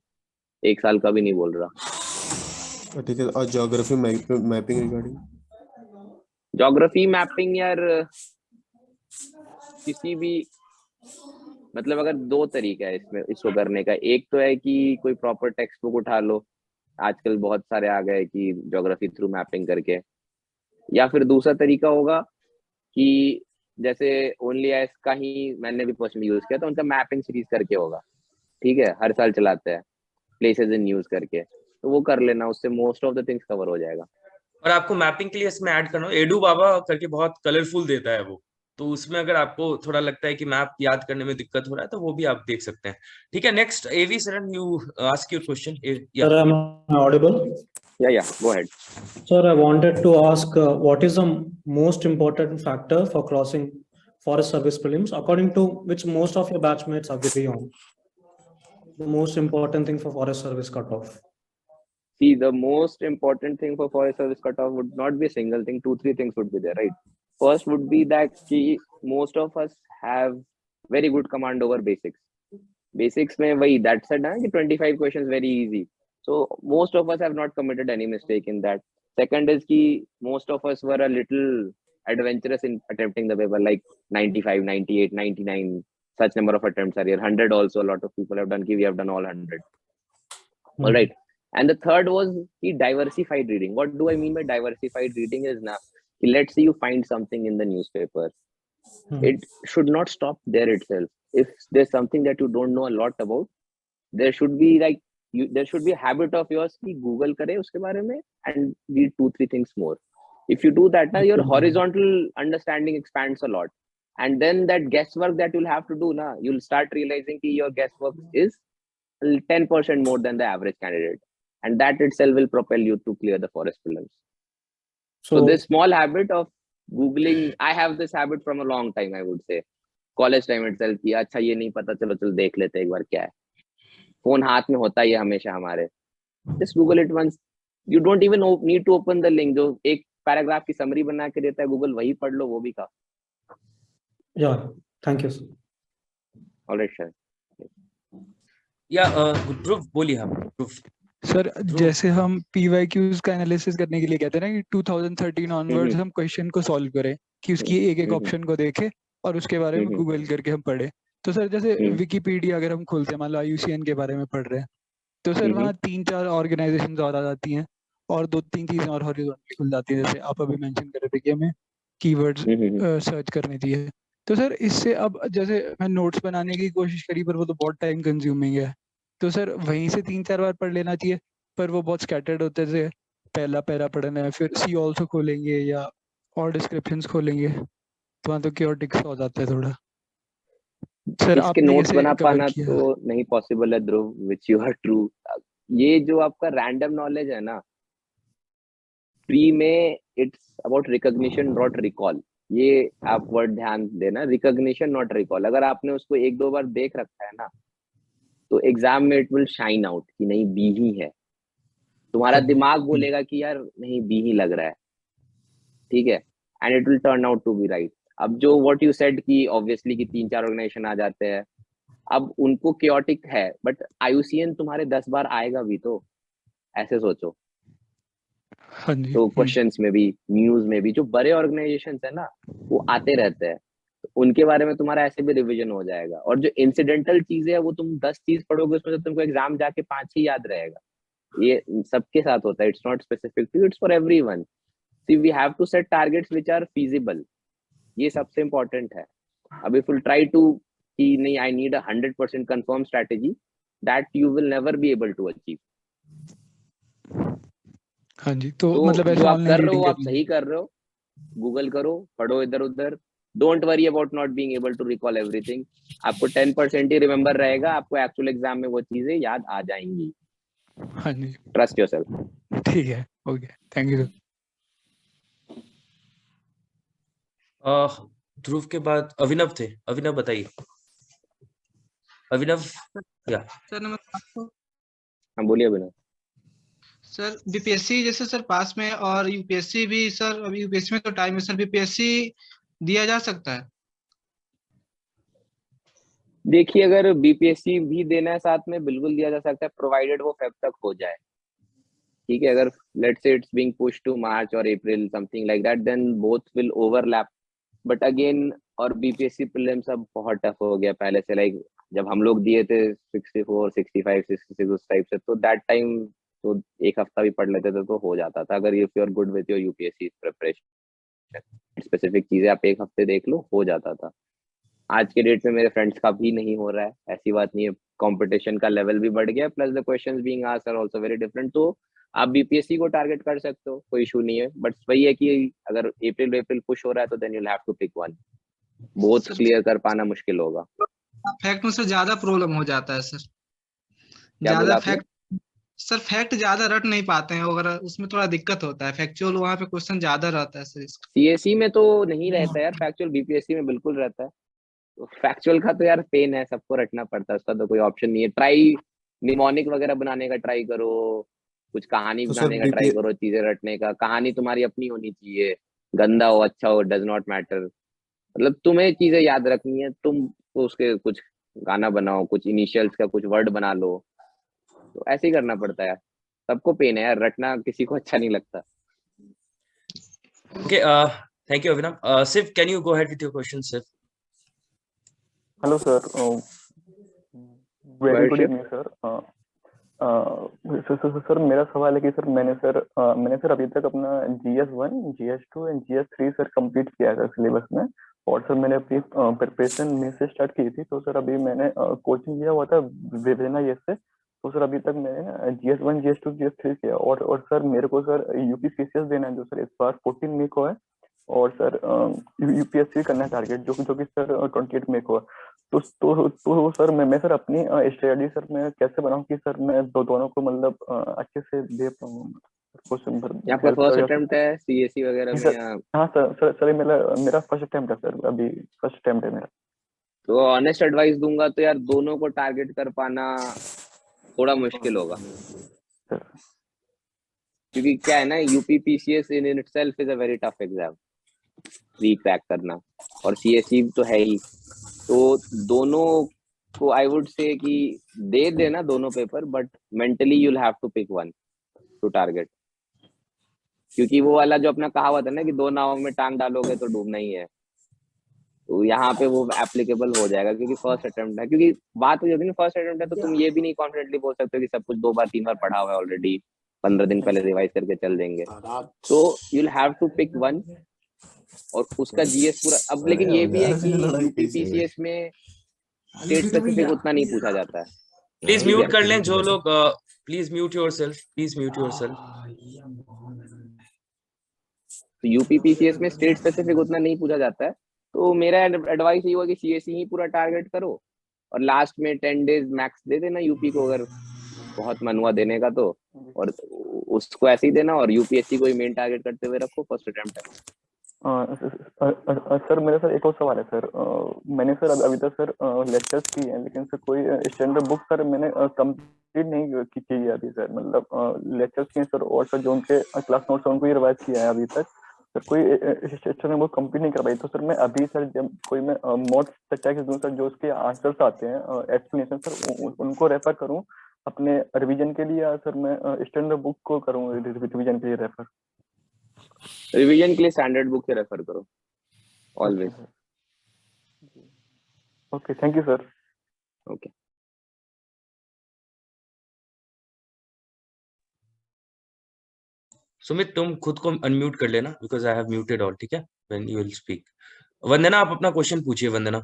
1 साल का भी नहीं बोल रहा। ठीक है। और geography mapping regarding. Geography mapping यार, किसी भी, मतलब अगर दो तरीका है इसमें इसको करने का, एक तो है कि कोई प्रॉपर टेक्स्ट बुक उठा लो, आजकल बहुत सारे आ गए कि ज्योग्राफी थ्रू मैपिंग करके, या फिर दूसरा तरीका होगा कि जैसे ओनली आईएएस का ही मैंने भी पर्सनली यूज किया, तो उनका मैपिंग सीरीज करके होगा, ठीक है, हर साल चलाते हैं, प्लेसेस इन न्यूज करके, तो वो कर लेना, उससे most of the things cover हो जाएगा। और आपको मैपिंग के लिए इसमें ऐड करना हो, एडू बाबा करके बहुत कलरफुल देता है वो, तो उसमें अगर आपको थोड़ा लगता है कि मैप याद करने में दिक्कत हो रहा है तो वो भी आप देख सकते हैं। ठीक है, next A V Saran, you ask your question. या Sir, am I audible? या go ahead. Sir, I wanted to ask what is the most important factor for crossing forest service prelims, according to which most of your batchmates agree on? The most important thing for forest service cutoff. See, the most important thing for forest service cutoff would not be a single thing, 2-3 things would be there, right? First would be that most of us have very good command over basics. Basics mein wahi, that said, 25 questions very easy. So most of us have not committed any mistake in that. Second is ki most of us were a little adventurous in attempting the paper, like 95, 98, 99, such number of attempts are here. 100 also, a lot of people have done, we have done all 100. All right. And the third was the diversified reading. What do I mean by diversified reading is now, let's say you find something in the newspaper. It should not stop there itself. If there's something that you don't know a lot about, there should be like there should be a habit of yours ki Google kare uske bare mein and read 2-3 things more. If you do that, now your horizontal understanding expands a lot. And then that guesswork that you'll have to do, you'll start realizing ki your guesswork is 10% more than the average candidate. And that itself will propel you to clear the forest prelims. So this small habit of Googling, I have this habit from a long time, I would say. College time itself कि अच्छा ये नहीं पता, चलो चलो देख लेते एक बार क्या है. फोन हाथ में होता ही है हमेशा हमारे. Just Google it once. You don't even need to open the link. जो एक पैराग्राफ की समरी बना के देता है गूगल, वही पढ़ लो, वो भी काफी. Yeah, thank you, sir. All right, sir. या ध्रुव बोलिए हम ध्रुव. सर जैसे हम PYQs का एनालिसिस करने के लिए कहते हैं ना कि 2013 ऑनवर्ड्स हम क्वेश्चन को सॉल्व करें, कि उसकी एक एक ऑप्शन को देखें और उसके बारे में गूगल करके हम पढ़े. तो सर जैसे विकिपीडिया अगर हम खोलते हैं, मान लो IUCN के बारे में पढ़ रहे हैं, तो सर वहाँ 3-4 ऑर्गेनाइजेशंस और आ जाती हैं और 2-3 चीजें और हॉरिजॉन्टली खुल जाती है. जैसे आप अभी मेंशन कर रहे थे कि हमें कीवर्ड्स सर्च करने चाहिए. तो सर इससे अब जैसे मैं नोट्स बनाने की कोशिश करी, पर वो तो बहुत टाइम कंज्यूमिंग है. तो सर वहीं से 3-4 बार पढ़ लेना चाहिए, पर वो बहुत स्कैटर्ड होते थे. पहला पैरा पढ़ना है, फिर सी ऑल्सो खोलेंगे या और डिस्क्रिप्शंस खोलेंगे, तो वहाँ तो क्योटिक हो जाता है थोड़ा. सर इसके आपने नोट्स कैसे बना कवर पाना किया? तो नहीं पॉसिबल है ध्रुव, विच यू आर ट्रू. ये जो आपका रैंडम नॉलेज है ना, प्री में it's about recognition not recall. ये आप वर्ड ध्यान देना, रिकॉग्निशन नॉट रिकॉल. अगर आपने उसको 1-2 बार देख रखा है ना, तो एग्जाम में इट विल शाइन आउट कि नहीं बी ही है. तुम्हारा दिमाग बोलेगा कि यार नहीं बी ही लग रहा है, ठीक है, and it will turn out to be right. अब जो व्हाट यू सेड कि ऑब्वियसली कि 3-4 ऑर्गेनाइजेशन आ जाते हैं, अब उनको क्योटिक है, बट IUCN तुम्हारे 10 बार आएगा भी, तो ऐसे सोचो. हाँ जी. तो क्वेश्चंस में भी, न्यूज में भी, जो बड़े ऑर्गेनाइजेशंस है ना, वो आते रहते हैं, तो उनके बारे में तुम्हारा ऐसे भी रिवीजन हो जाएगा. और जो इंसिडेंटल चीजें है, वो तुम 10 चीज पढ़ोगे, उसमें से तुमको एग्जाम जाके 5 ही याद रहेगा. ये सबके साथ होता है. It's not specific to, it's for everyone. See we have to set targets which are feasible. ये सबसे इंपॉर्टेंट है. अब इफ यू ट्राई टू कि नहीं I need 100% confirm strategy, that you will never be able to achieve. हाँ जी. तो तो मतलब जो ऐसे आप ऑनलाइन कर रहे हो, रीडिंग आप सही कर रहे हो. गूगल करो, पढ़ो इधर उधर. Don't worry about not being able to recall everything. आपको 10% ही रिमेम्बर रहेगा, आपको एक्चुअल एग्जाम में वो चीजें याद आ जाएंगी. हाँ जी. Trust yourself. ठीक है. Okay, thank you. ध्रुव के बाद अभिनव थे. अभिनव बताइए. अभिनव. या सर नमस्कार. हाँ बोलिए अभिनव. सर BPSC जैसे सर पास में, और UPSC भी सर. अभी UPSC में तो टाइम है सर, BPSC दिया जा सकता है? देखिए, अगर BPSC भी देना है साथ में, बिल्कुल दिया जा सकता है, प्रोवाइडेड वो फेब तक हो जाए. ठीक है, अगर let's say it's being push to March और April, something like that, then both will overlap. But again, और BPSC प्रीलिम्स अब बहुत टफ हो गया पहले से. लाइक जब हम लोग दिए थे 64, 65, 66 उस टाइप से, तो दैट टाइम तो एक हफ्ता भी पढ़ लेते थे तो हो जाता था. अगर if you are good with your UPSC preparation, specific चीजें आप एक हफ्ते देख लो, हो जाता था. आज के डेट में मेरे फ्रेंड्स का भी नहीं हो रहा है. ऐसी बात नहीं है, कंपटीशन का लेवल भी बढ़ गया, plus the questions being asked are also very different. तो आप BPSC को टारगेट कर सकते हो, कोई इशू नहीं है. बट वही है कि अगर अप्रैल पुश हो रहा है, तो then you will have to pick one. Both clear कर पाना मुश्किल होगा. फैक्ट में सर ज्यादा प्रॉब्लम हो जाता है सर. क्या बोला ज्यादा आपने? फैक्ट सर, फैक्ट ज्यादा रट नहीं पाते हैं, अगर उसमें थोड़ा दिक्कत होता है. फैक्चुअल वहाँ पे क्वेश्चन ज्यादा रहता है सर. CSE में तो नहीं रहता यार फैक्चुअल, BPSC में बिल्कुल रहता है. तो फैक्चुअल का तो यार पेन है, सबको रटना पड़ता है, उसका तो कोई ऑप्शन नहीं है. ट्राई निमोनिक वगैरह बनाने का ट्राई करो, कुछ कहानी तो सर बनाने का ट्राई करो, चीजें रटने का. कहानी तुम्हारी अपनी होनी चाहिए, गंदा हो अच्छा हो डज नॉट मैटर. मतलब तुम्हें चीजें याद रखनी है, तुम उसके कुछ गाना बनाओ, कुछ इनिशियल्स का कुछ वर्ड बना लो. तो ऐसे ही करना पड़ता है यार. सबको पेन है यार, रटना किसी को अच्छा नहीं लगता. Okay, thank you, Avinav. Siv, can you go ahead with your question, Siv? Hello, sir. Very good Shiv. evening, sir. Sir मेरा सवाल है कि सर मैंने सर अभी तक अपना GS1, GS2 and GS3 sir complete किया था सिलेबस में. और सर मैंने अपनी प्रिपरेशन में से स्टार्ट की थी. तो सर अभी मैंने कोचिंग लिया हुआ था विवेना ये से. तो सर अभी तक मैंने GS1, GS2, GS3 किया. और सर मेरे को सर UPCCS देना है, जो सर इस बार 14 मई को है. और सर UPSC करना है टारगेट, जो कि सर 28 मई को है. तो सर मैं सर अपनी स्टडी सर मैं कैसे बनाऊं कि सर मैं दोनों को मतलब अच्छे से दे पाऊँ. क्वेश्चन पर आपका हेल्प फर्स्ट कर अटेम्प्ट है सीएससी वगैरह में या? हाँ सर मेरा फर्स्ट अटेम्प्ट है सर, अभी फर्स्ट अटेम्प्ट है मेरा। तो ऑनेस्ट एडवाइस दूंगा तो यार दोनों को टारगेट कर पाना थोड़ा मुश्किल होगा, क्योंकि क्या है ना, UP PCS in itself is a very tough exam री क्रैक करना, और सीएससी तो है ही। तो दोनों को आई वुड से कि दे देना दोनों paper, but mentally you will have to pick one to target, क्योंकि वो वाला जो अपना कहावत है ना कि दो नाव में टांग डालोगे तो डूबना ही है, तो यहाँ पे वो एप्लीकेबल हो जाएगा, क्योंकि फर्स्ट अटेम्प्ट है। क्योंकि बात हो जाती है फर्स्ट अटेम्प्ट है, तो तुम ये भी नहीं कॉन्फिडेंटली बोल सकते हो कि सब कुछ 2 बार 3 बार पढ़ा हुआ है ऑलरेडी, 15 दिन पहले रिवाइज करके चल देंगे। तो you will have to pick one, और उसका जीएस पूरा। अब लेकिन ये भी है कि यूपी पीसीएस में स्टेट स्पेसिफिक उतना नहीं पूछा जाता है। प्लीज म्यूट कर लें जो लोग, please mute yourself, please mute yourself. तो यूपी पीसीएस में स्टेट स्पेसिफिक उतना नहीं पूछा जाता है, तो मेरा एडवाइस ये हुआ कि सीएससी ही पूरा टारगेट करो, और लास्ट में 10 डेज मैक्स दे देना यूपी को, अगर बहुत मन हुआ देने का तो, और उसको ऐसे ही देना, और यूपीएससी को ही मेन टारगेट करते हुए रखो, फर्स्ट अटेम्प्ट है। सर मेरा सर एक और सवाल है सर। मैंने सर अभी तक सर लेक्चर्स किए हैं, लेकिन सर कोई स्टैंडर्ड बुक सर मैंने कंप्लीट नहीं की है अभी सर। मतलब लेक्चर्स किए सर, और सर जो उनके क्लास नोट्स उनको ही रिवाइज किया है अभी तक सर, कोई स्टैंडर्ड बुक कंप्लीट नहीं करवाई। तो सर मैं अभी सर जब कोई मैं नोट्स चेक दूँ सर, जो उसके आंसर्स आते हैं एक्सप्लेनेशन सर, उनको रेफर करूँ अपने रिवीजन के लिए, या सर मैं स्टैंडर्ड बुक को करूँ रिवीजन के लिए रेफर? रिवीजन के लिए स्टैंडर्ड बुक से रेफर करो always. Okay, thank you sir. Okay, Sumit तुम खुद को अनम्यूट कर लेना, because I have muted all, ठीक है, व्हेन यू विल स्पीक। वंदना आप अपना क्वेश्चन पूछिए। वंदना।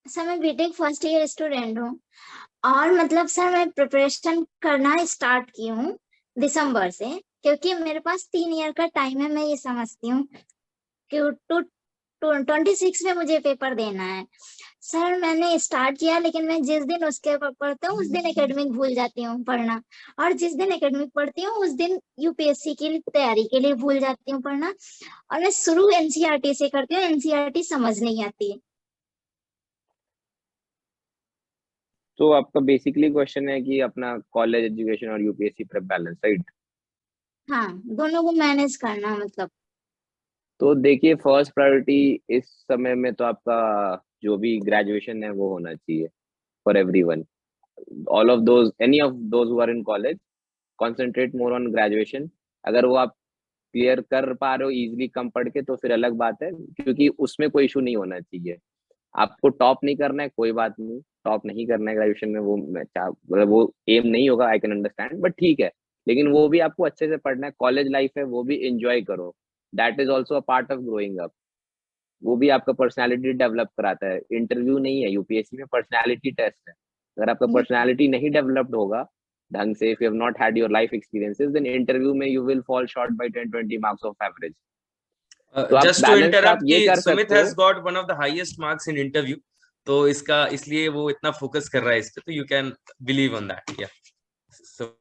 सर मैं बीटेक फर्स्ट ईयर स्टूडेंट हूँ, और मतलब सर मैं प्रिपरेशन करना स्टार्ट की हूँ दिसंबर से, क्योंकि मेरे पास 3 ईयर का टाइम है। मैं ये समझती हूँ कि 26 में मुझे पेपर देना है। सर मैंने स्टार्ट किया, लेकिन मैं जिस दिन उसके ऊपर पढ़ती हूँ उस दिन एकेडमिक भूल जाती हूँ पढ़ना, और जिस दिन एकेडमिक पढ़ती हूँ उस दिन यूपीएससी की तैयारी के लिए भूल जाती हूँ पढ़ना, और मैं शुरू एनसीईआरटी से करती हूँ, एनसीईआरटी समझ नहीं आती है। तो आपका बेसिकली क्वेश्चन है कि अपना कॉलेज एजुकेशन और यूपीएससी प्रेप बैलेंस, राइट? हाँ, दोनों को मैनेज करना मतलब। तो देखिए, फर्स्ट प्रायोरिटी इस समय में तो आपका जो भी ग्रेजुएशन है वो होना चाहिए for everyone. All of those, any of those who are in college, concentrate more on graduation. अगर वो आप क्लियर कर पा रहे हो इजीली कम पढ़ के, तो फिर अलग बात है, क्योंकि उसमें कोई इशू नहीं होना चाहिए। आपको टॉप नहीं करना है, कोई बात नहीं, टॉप नहीं करना है ग्रेजुएशन में, वो मतलब वो एम नहीं होगा, आई कैन अंडरस्टैंड, बट ठीक है। लेकिन वो भी आपको अच्छे से पढ़ना है, कॉलेज लाइफ है वो भी एंजॉय करो, that is also a part of growing up. वो भी आपका पर्सनैलिटी डेवलप कराता है। इंटरव्यू नहीं है यूपीएससी में, पर्सनैलिटी टेस्ट है। अगर आपका पर्सनैलिटी नहीं डेवलप्ड होगा ढंग से, if you have not had your life experiences, then interview में you will fall short by 10-20 marks of average. Just to interrupt कि Sumit has got one of the highest marks in interview, तो इसलिए वो इतना focus कर रहा है इस पे, तो you can believe on that. या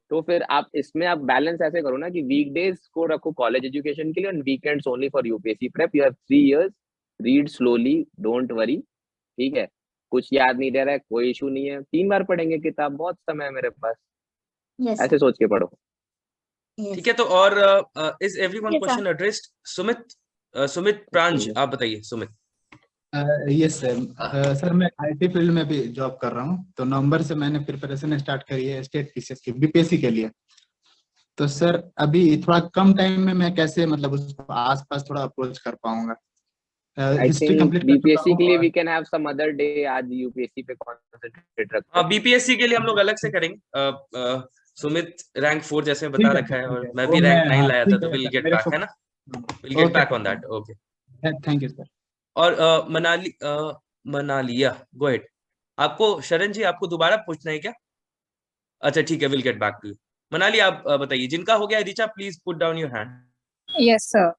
तो फिर आप इसमें आप बैलेंस ऐसे करो ना कि वीकडेज को रखो कॉलेज एजुकेशन के लिए, and weekends only for UPSC prep. You have 3 years, read slowly, don't worry, ठीक है? कुछ याद नहीं दे रहा है, कोई इशू नहीं है, 3 बार पढ़ेंगे किताब, बहुत समय है मेरे पास। ऐसे सोच के पढ़ो, ठीक है? तो और is everyone question addressed? Sumit प्रांज, आप बताइए। सुमित। यस सर, सर मैं आईटी फील्ड में भी जॉब कर रहा हूँ, तो नवंबर से मैंने प्रिपरेशन स्टार्ट करी है स्टेट पीसीएस की, बीपीएससी के लिए। तो सर अभी थोड़ा कम टाइम में मैं कैसे मतलब उसको आसपास थोड़ा अप्रोच कर पाऊंगा? हिस्ट्री कंप्लीट कर चुका बीपीएससी के लिए हूं। We can have some other day. आज यूपीएससी पे कॉन्सेंट्रेट रखते हैं। बीपीएससी के लिए हम लोग अलग से करेंगे। सुमित रैंक 4 जैसे बता रखा है, और मैं भी वो रैंक 9 हाँ, लाया था, ठीक तो है विल सर, गेट मेरे बैक, को है ना? Will get back on that. Okay, thank you sir. और मनालिया, गो अहेड। आपको शरण जी, आपको दोबारा पूछना है क्या? अच्छा ठीक है, will get back to you. Manali आप बताइए। जिनका हो गया Richa, please put down your hand. Yes sir.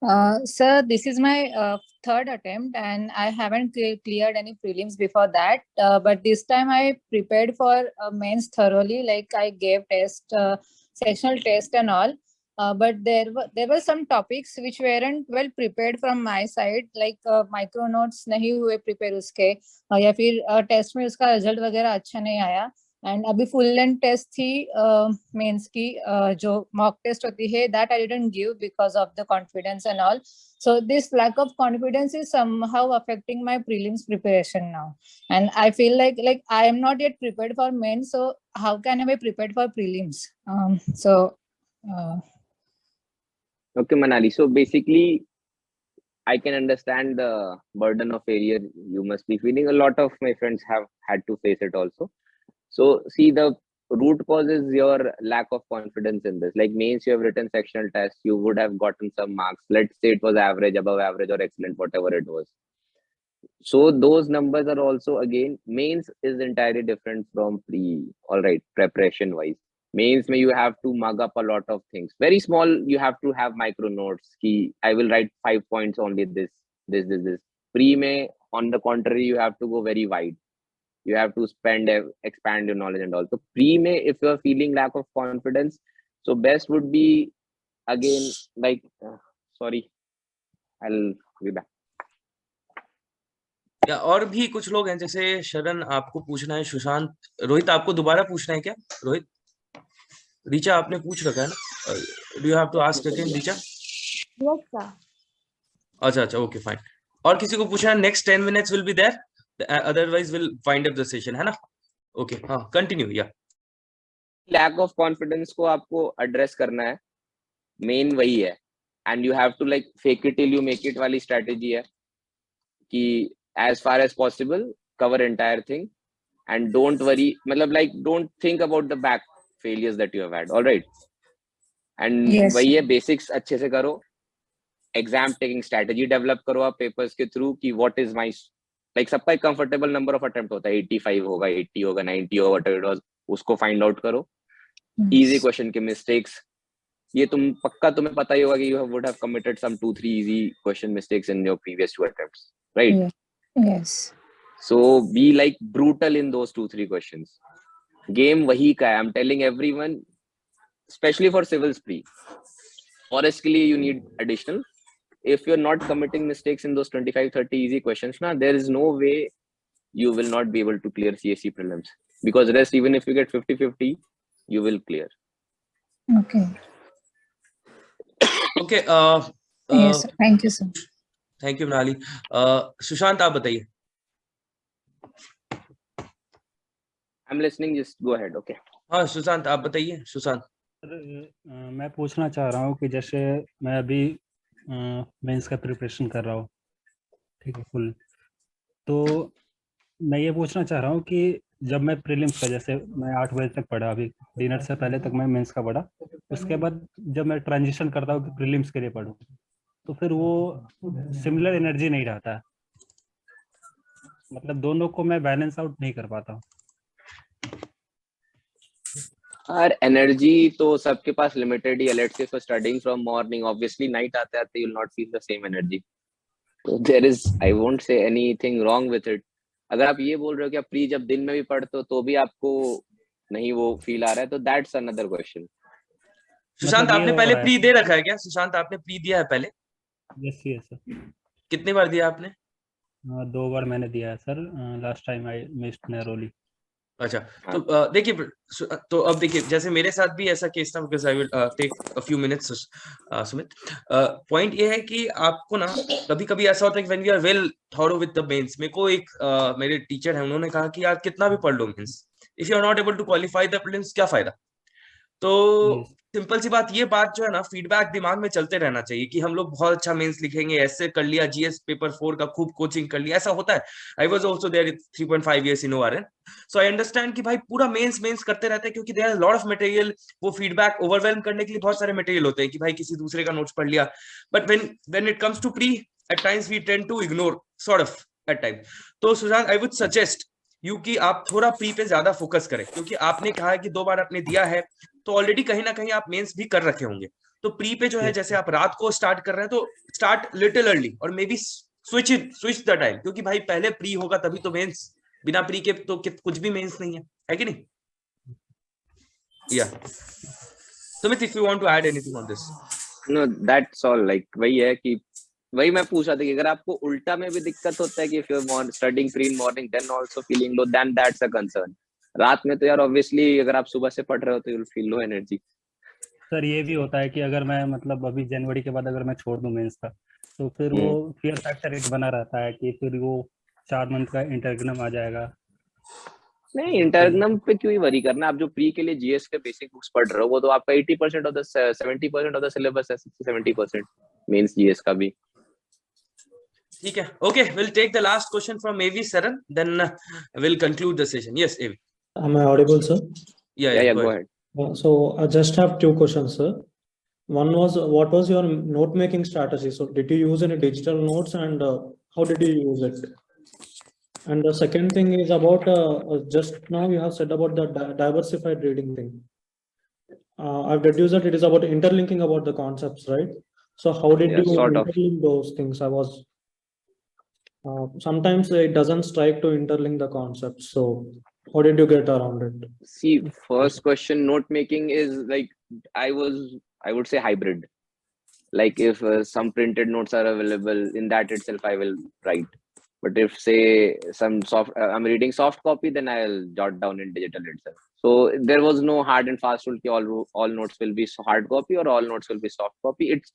Sir, this is my third attempt and I haven't cleared any prelims before that. But this time I prepared for mains thoroughly, like I gave test, sectional test and all. But there were some topics which weren't well prepared from my side, like micro notes नहीं हुए prepare उसके, या फिर test में उसका result वगैरह अच्छा नहीं आया. एंड अभी फुल लेंथ टेस्ट थी मेंस की, जो मॉक टेस्ट होती है, that I didn't give because of the confidence and all. So this lack of confidence is somehow affecting my prelims preparation now, and I feel like I am not yet prepared for mains, so how can I be prepared for prelims? Okay, Manali. So basically, I can understand the burden of failure you must be feeling. A lot of my friends have had to face it also. So see, the root cause is your lack of confidence in this. Like mains, you have written sectional tests, you would have gotten some marks. Let's say it was average, above average, or excellent, whatever it was. So those numbers are also, again, mains is entirely different from pre. All right, preparation wise, mains may you have to mug up a lot of things. Very small, you have to have micro notes. Ki I will write 5 points only. This. Pre may, on the contrary, you have to go very wide. You have to expand your knowledge and all. So pre may, if you are feeling lack of confidence, so best would be, again, like sorry, I'll be back. या और भी कुछ लोग हैं, जैसे शरण, आपको पूछना है. सुशांत, रोहित, आपको दोबारा पूछना है क्या? रोहित, रीचा आपने पूछ रखा है ना? Do you have to ask again, Richa? Yes sir. अच्छा, ओके, फाइन. और किसी को पूछना है? Next 10 minutes will be there, otherwise we'll wind up the session, है ना? Okay, हाँ, continue, yeah. Lack of confidence को आपको address करना है, main वही है, and you have to like fake it till you make it वाली strategy है कि as far as possible cover entire thing and don't worry, मतलब like don't think about the back failures that you have had. All right, and Yes. वही है, basics अच्छे से करो, exam taking strategy develop करो आप papers के through कि what is my, like सबका एक comfortable number of attempt होता है, 85 होगा, 80 होगा, 90 होगा, whatever it was, उसको find out करो. Easy question के mistakes, ये पक्का तुम्हें पता ही होगा कि you would have committed some 2-3 easy question mistakes in your previous 2 attempts, right? Yes. So be like brutal in those 2-3 questions. Game वही का है. I'm telling everyone, especially for civils pre. Forest के लिए you need additional. If you're not committing mistakes in those 25-30 easy questions, there is no way you will not be able to clear CSE prelims. Because rest, even if you get 50-50, you will clear. Okay. Okay. Yes, sir. Thank you, sir. Thank you, Manali. Sushant, आप बताइए. I'm listening. Just go ahead. Okay. हाँ, सुशांत, आप बताइए. सुशांत. मैं पूछना चाह रहा हूँ कि जैसे मैं अभी मेंस का प्रिपरेशन कर रहा हूँ, ठीक है, फुल. तो मैं ये पूछना चाह रहा हूँ कि जब मैं प्रीलिम्स का, जैसे मैं 8 बजे तक पढ़ा, अभी डिनर से पहले तक मैं मेंस का पढ़ा, उसके बाद जब मैं ट्रांजिशन करता हूँ कि प्रीलिम्स के लिए पढूं, तो फिर वो सिमिलर एनर्जी नहीं रहता है. मतलब दोनों को मैं बैलेंस आउट नहीं कर पाता हूँ. और एनर्जी तो सबके पास लिमिटेड ही है. Let's say for studying from morning, obviously night आते आते you will not feel the same energy. तो there is, I won't say anything wrong with it. अगर आप ये बोल रहे हो कि आप प्री जब दिन में भी पढ़ते हो तो भी आपको नहीं वो फील आ रहा है, तो दैट्स अनदर क्वेश्चन. सुशांत, आपने पहले प्री दे रखा है क्या? सुशांत, आपने प्री दिया है पहले? Yes sir. कितनी बार दिया आपने? 2 बार मैंने दिया है sir. Last time I missed narrowly. अच्छा, तो देखिए, तो अब देखिए, जैसे मेरे साथ भी ऐसा केस था, because I will take a few minutes. Sumit, point ये है कि आपको ना कभी कभी ऐसा होता है कि when you are well thorough with the mains, मेरे को एक मेरे टीचर है, उन्होंने कहा कि यार कितना भी पढ़ लो mains, if you are not able to qualify the prelims, क्या फायदा. तो सिंपल सी बात, ये बात जो है ना, फीडबैक दिमाग में चलते रहना चाहिए कि हम लोग बहुत अच्छा मेंस लिखेंगे, ऐसे कर लिया, जीएस पेपर 4 का खूब कोचिंग कर लिया, ऐसा होता है. I was also there 3.5 years in ORN, so I understand कि भाई पूरा मेंस करते रहते हैं, क्योंकि there are lot of material. वो फीडबैक ओवरवेलम करने के लिए बहुत सारे मटेरियल होते हैं कि भाई किसी दूसरे का नोट्स पढ़ लिया. But when it comes to pre, at times we tend to ignore sort of at time. तो Sushant, I would suggest you कि आप थोड़ा प्री पे ज्यादा फोकस करें, क्योंकि आपने कहा है कि 2 बार आपने दिया है, तो ऑलरेडी कहीं ना कहीं आप मेंस भी कर रखे होंगे. तो प्री पे जो है जैसे आप रात को स्टार्ट कर रहे हैं तो स्टार्ट लिटिल अर्ली और may be switch the time, क्योंकि भाई पहले प्री होगा तभी तो मेंस, बिना प्री के तो कुछ भी मेंस नहीं है कि नहीं? या Sumit, if you want to add anything on this? No that's all, like वही है कि वही मैं पूछ रहा था कि अगर आपको उल्टा में भी दिक्कत होता है कि if you are studying pre in morning then also feeling low, then that's a concern. रात में तो यार ऑब्वियसली अगर आप सुबह से पढ़ रहे हो तो you will feel low energy. Sir ये भी होता है कि अगर मैं मतलब अभी जनवरी के बाद अगर मैं छोड़ दूं मेंस का, तो फिर वो फियर फैक्टर एक बना रहता है कि फिर वो 4 मंथ का इंटरग्नम आ जाएगा। नहीं, इंटरग्नम पे क्यों ही वरी करना, आप जो प्री के लिए जीएस के बेसिक बुक्स पढ़ रहे हो वो तो आपका 80% of the 70% of the syllabus है, 60-70% मेंस जीएस का भी। ठीक है, okay, we'll take the last question from AV Saran, then we'll conclude the session. Yes, AV. Am I audible, sir? Yeah, go ahead. So I just have 2 questions, sir. One was, what was your note making strategy? So did you use any digital notes, and how did you use it? And the second thing is about just now you have said about the diversified reading thing. I've deduced that it is about interlinking about the concepts, right? So how did you interlink those things? I was sometimes it doesn't strike to interlink the concepts. So how did you get around it? See, first question, note making is like I would say hybrid. Like if some printed notes are available, in that itself I will write. But if say some I'm reading soft copy, then I'll jot down in digital itself. So there was no hard and fast rule that all notes will be hard copy or all notes will be soft copy. It's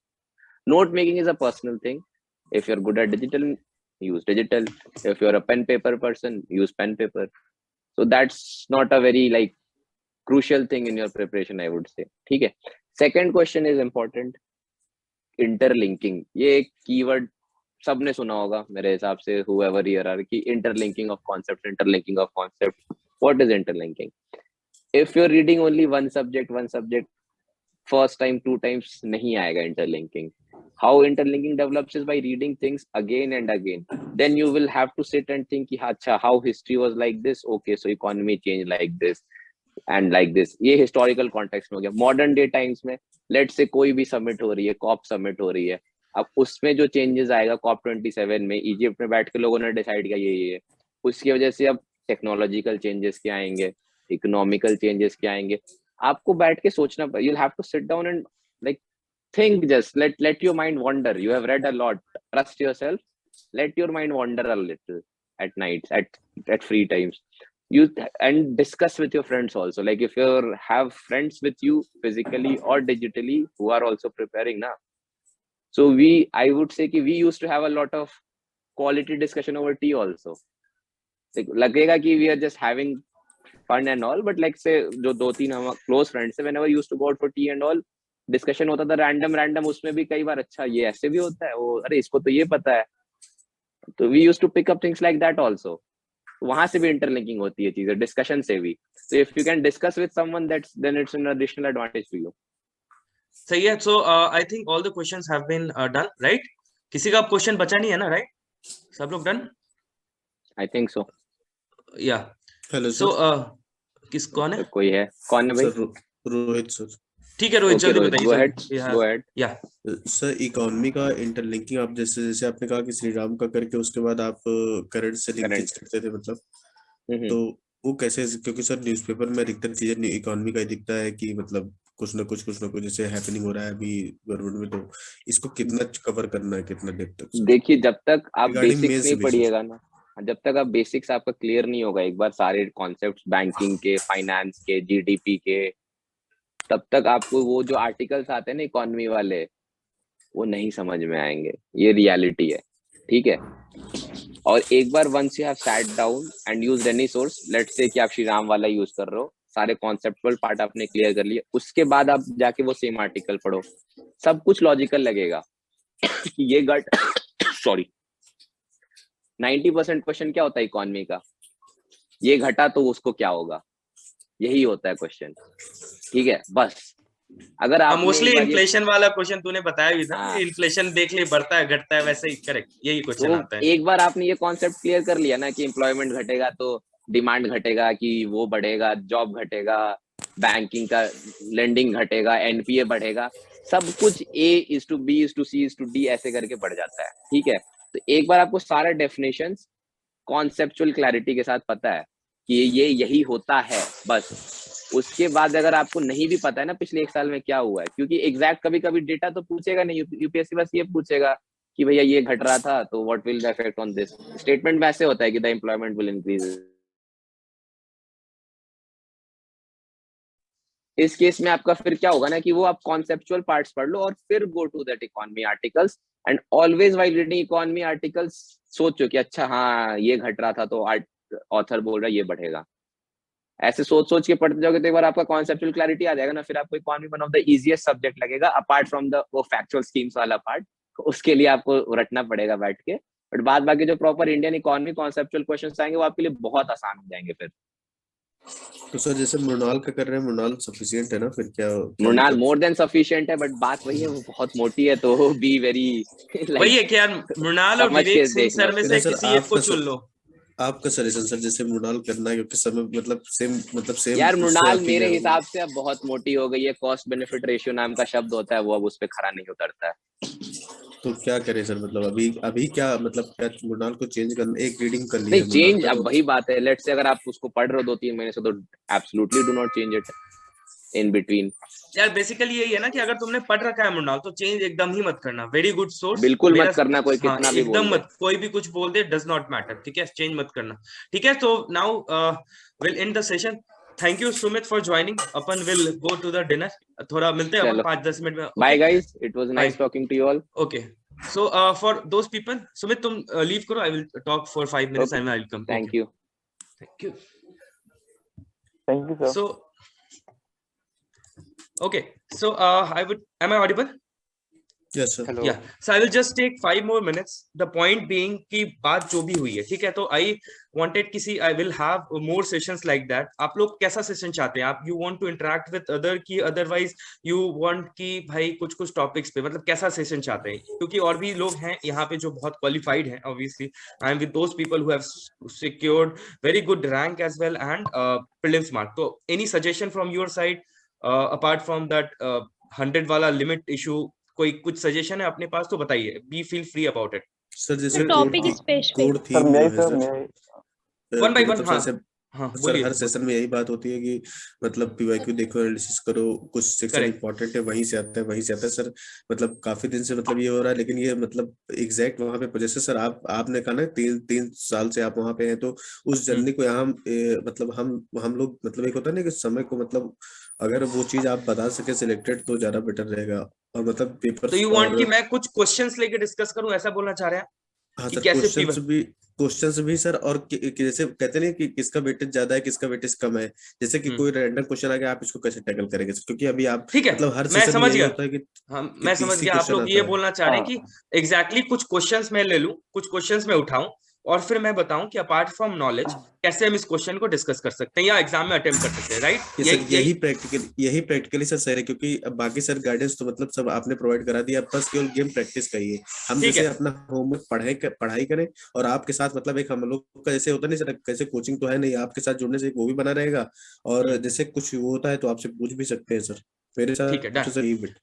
note making is a personal thing. If you're good at digital, use digital. If you're a pen paper person, use pen paper. So that's not a very like crucial thing in your preparation, I would say. ठीक है. Second question is important. Interlinking. ये एक keyword सबने सुना होगा मेरे हिसाब से, whoever here are, कि interlinking of concepts. What is interlinking? If you're reading only one subject, first time, 2 times नहीं आएगा interlinking. How interlinking develops is by reading things again and again. Then you will have to sit and think, अच्छा, how history was like this. Okay, so economy changed like this and like this. ये historical context में हो गया. Modern day times में, let's say कोई भी summit हो रही है, COP summit हो रही है. अब उसमें जो changes आएगा COP27 में, इजिप्ट में बैठ के लोगों ने डिसाइड किया ये उसकी वजह से अब टेक्नोलॉजिकल चेंजेस क्या आएंगे, इकोनॉमिकल चेंजेस क्या आएंगे. आपको बैठ के सोचना, you'll have to sit down and like think, just let your mind wander. You have read a lot, trust yourself, let your mind wander a little at nights, at free times. And discuss with your friends also. Like if you have friends with you physically or digitally who are also preparing now. So I would say we used to have a lot of quality discussion over tea also. Like लगेगा कि we are just having fun and all, but like say जो 2-3 हम close friends से, whenever used to go out for tea and all, discussion होता था random, उसमें भी कई बार अच्छा ये ऐसे भी होता है, वो अरे इसको तो ये पता है. तो we used to pick up things like that also. वहां से भी इंटरलिंकिंग होती है चीजें, डिस्कशन से भी. So if you can discuss with someone, that's then it's an additional advantage for you. सही है. So I think all the questions have been done, right? किसी का क्वेश्चन बचा नहीं है ना, राइट? सब लोग डन? I think so. या हेलो. सो किस कौन है? कोई है? कौन है भाई? रोहित सर. ठीक है रोहित, जल्दी बताइए. Go ahead. या सर, इकोनॉमी का इंटरलिंकिंग आप जैसे आपने कहा कि श्री राम का करके उसके बाद आप करंट से लिंकेज करते थे, मतलब तो वो कैसे? क्योंकि सर न्यूज़पेपर में अधिकतर चीजें इकोनॉमी का ही दिखता है कि मतलब कुछ ना कुछ जैसे हैपनिंग हो रहा है अभी गवर्नमेंट में, तो इसको कितना कवर करना है, कितना डेप्थ तक? देखिए, जब तक आप बेसिक्स नहीं पढ़िएगा ना, जब तक आप बेसिक्स आपका क्लियर नहीं होगा एक बार सारे कॉन्सेप्ट्स बैंकिंग के, फाइनेंस के, जीडीपी के, तब तक आपको वो जो आर्टिकल्स आते हैं ना इकोनॉमी वाले, वो नहीं समझ में आएंगे. ये रियलिटी है, ठीक है? और एक बार once you have sat down and used any source, let's say कि आप श्री राम वाला यूज कर रहे हो, सारे कॉन्सेप्चुअल पार्ट आपने क्लियर कर लिया, उसके बाद आप जाके वो सेम आर्टिकल पढ़ो, सब कुछ लॉजिकल लगेगा. ये गट सॉरी 90% क्वेश्चन क्या होता है इकोनॉमी का? ये घटा तो उसको क्या होगा, यही होता है क्वेश्चन, ठीक है? बस अगर आप मोस्टली इन्फ्लेशन वाला क्वेश्चन तूने बताया भी था, इन्फ्लेशन देख ले बढ़ता है घटता है, वैसे ही करेक्ट यही क्वेश्चन आता है. एक बार आपने ये कॉन्सेप्ट क्लियर कर लिया ना कि एम्प्लॉयमेंट घटेगा तो डिमांड घटेगा, कि वो बढ़ेगा, जॉब घटेगा, बैंकिंग का लेंडिंग घटेगा, एनपीए बढ़ेगा, सब कुछ A/B/C/D ऐसे करके बढ़ जाता है, ठीक है। तो एक बार आपको सारा डेफिनेशंस कॉन्सेप्चुअल क्लैरिटी के साथ पता है कि ये यही होता है, बस उसके बाद अगर आपको नहीं भी पता है ना पिछले 1 साल में क्या हुआ है, क्योंकि एग्जैक्ट कभी कभी डेटा तो पूछेगा नहीं, यूपीएससी बस ये पूछेगा कि भैया ये घट रहा था तो what will the effect on this. Statement वैसे होता है कि द एम्प्लॉयमेंट विल इंक्रीज। इस केस में आपका फिर क्या होगा ना कि वो आप कॉन्सेप्चुअल पार्ट्स पढ़ लो और फिर go to that economy articles. And always while reading economy articles सोचो कि अच्छा हाँ ये घट रहा था तो ऑथर बोल रहा है ये बढ़ेगा। ऐसे सोच सोच के पढ़ते जाओगे तो एक बार आपका कॉन्सेप्चुअल क्लैरिटी आ जाएगा ना, फिर आपको economy one of the easiest subject लगेगा अपार्ट फ्रॉम द वो फैक्चुअल स्कीम्स वाला पार्ट। उसके लिए आपको रटना पड़ेगा बैठ के, बट बाद बाकी जो proper Indian economy conceptual questions आएंगे वो आपके लिए बहुत आसान हो जाएंगे फिर। तो सर जैसे मृणाल का कर रहे हैं, मृणाल सफिशिएंट है ना फिर क्या मृणाल मोर देन सफिशिएंट है, बट बात वही है वो बहुत मोटी है तो बी वेरी वही है कि यार मृणाल और विवेक सिंह सर में से किसी एक को चुन लो। आपका सजेशन सर जैसे मृणाल करना है क्योंकि समय मतलब सेम यार मृणाल मेरे हिसाब से अब बहुत मोटी हो गई है, कॉस्ट बेनिफिट रेशियो नाम का शब्द होता है वो अब उस पे खरा नहीं उतरता है। तो क्या करें सर, मतलब अभी क्या मतलब क्या मृणाल को चेंज करना, एक रीडिंग कर लिया नहीं चेंज अब वही बात है, लेट्स से अगर आप उसको पढ़ रहे हो 2-3 महीने से तो absolutely do not change it in between. यार बेसिकली यही है ना कि अगर तुमने पढ़ रखा है मृणाल तो चेंज एकदम ही मत करना। वेरी गुड सोर्स, बिल्कुल मत करना, कोई कितना भी एकदम मत, कोई भी कुछ बोल दे डज नॉट मैटर, ठीक है, चेंज मत करना, ठीक है। तो now will end the session. Thank you Sumit for joining. अपन will go to the dinner, थोड़ा मिलते हैं अपन 5-10 मिनट में। Bye guys, it was nice talking to you all. Okay so for those people, Sumit तुम लीव करो, I will talk for 5 minutes and I will come. Thank you. Thank you. Thank you, sir. So okay, so am I audible? Yes sir. Hello. Yeah, so I will just take 5 more minutes. The point being कि बात जो भी हुई है, ठीक है, तो I wanted किसी I will have more sessions like that. आप लोग कैसा सेशन चाहते हैं? आप you want to interact with other की otherwise you want कि भाई कुछ कुछ टॉपिक्स पे मतलब कैसा सेशन चाहते हैं? क्योंकि और भी लोग हैं यहाँ पे जो बहुत क्वालिफाइड हैं। Obviously I am with those people who have secured very good rank as well and prelims mark. तो any suggestion from your side apart from that 100 वाला limit issue? कोई कुछ सजेशन है अपने पास तो बताइए, be feel free about it sir. जैसे टॉपिक स्पेसिफिक कोड थीम है सर, वन बाय वन। हाँ सर, हर सेशन में यही बात होती है कि मतलब पीवाईक्यू देखो, एनालिसिस करो, कुछ सेक्शन इंपॉर्टेंट है वहीं से आता है वहीं से आता है सर। मतलब काफी दिन से मतलब ये हो रहा है, लेकिन ये मतलब एग्जैक्ट वहां पे जैसे सर आपने कहा ना 3 साल से आप वहां पे हैं, तो उस जर्नी को यहाँ मतलब हम लोग मतलब एक होता है ना कि समय को मतलब अगर वो चीज आप बता सके सिलेक्टेड तो ज्यादा बेटर रहेगा। और मतलब पेपर तो यू वांट कि मैं कुछ क्वेश्चंस लेके डिस्कस करूं, ऐसा बोलना चाह रहे हैं? हाँ सर, क्वेश्चंस भी सर, और जैसे कहते नहीं कि किसका वेटेज ज्यादा है किसका वेटेज कम है, जैसे कि कोई रैंडम क्वेश्चन आ गया आप इसको कैसे टैकल करेंगे सर? क्योंकि अभी आप ठीक है, मतलब हर मैं समझ गया, होता है कि मैं समझ गया आप लोग ये बोलना चाह रहे हैं कि एग्जैक्टली कुछ क्वेश्चंस मैं ले लूं, कुछ क्वेश्चंस मैं उठाऊं और फिर मैं बताऊं कि अपार्ट फ्रॉम नॉलेज कैसे हम इस क्वेश्चन को डिस्कस कर सकते हैं या एग्जाम में अटेम्प्ट कर सकते हैं, राइट? यही प्रैक्टिकली सर सही है, क्योंकि अब बाकी सर गाइडेंस तो मतलब सब आपने प्रोवाइड करा दिया, बस केवल गेम प्रैक्टिस करिए। हम जैसे अपना होमवर्क पढ़ाई करें और आपके साथ मतलब एक हम लोग का जैसे होता नहीं सर, कैसे कोचिंग तो है नहीं, आपके साथ जुड़ने से वो भी बना रहेगा और जैसे कुछ वो होता है तो आपसे पूछ भी सकते हैं सर, मेरे साथ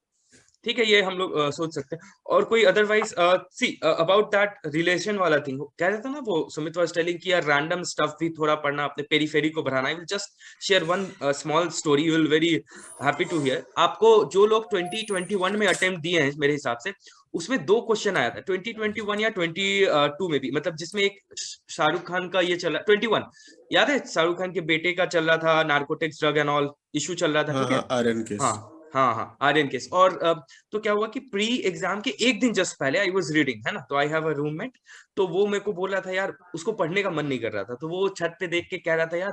ठीक है, ये हम लोग सोच सकते हैं। और कोई otherwise see about that relation वाला थिंग कह रहा था ना वो सुमित वाज टेलिंग कि यार रैंडम स्टफ भी थोड़ा पढ़ना, अपने पेरीफेरी को बढ़ाना। I will just share one small story, you will very happy to hear. आपको जो लोग 2021 में अटेम्प्ट दिए हैं मेरे हिसाब से, उसमें 2 क्वेश्चन आया था 2021 या 22 में भी, मतलब जिसमें एक शाहरुख खान का ये चला 21 याद है, शाहरुख खान के बेटे का चल रहा था, narcotics drug and all issue चल रहा था, ठीक है, आर्यन केस। हाँ आर्यन केस। और तो क्या हुआ कि प्री एग्जाम के एक दिन जस्ट पहले आई वाज रीडिंग, है ना, तो आई हैव अ रूममेट, तो वो मेरे को बोल रहा था यार उसको पढ़ने का मन नहीं कर रहा था, तो वो छत पे देख के कह रहा था यार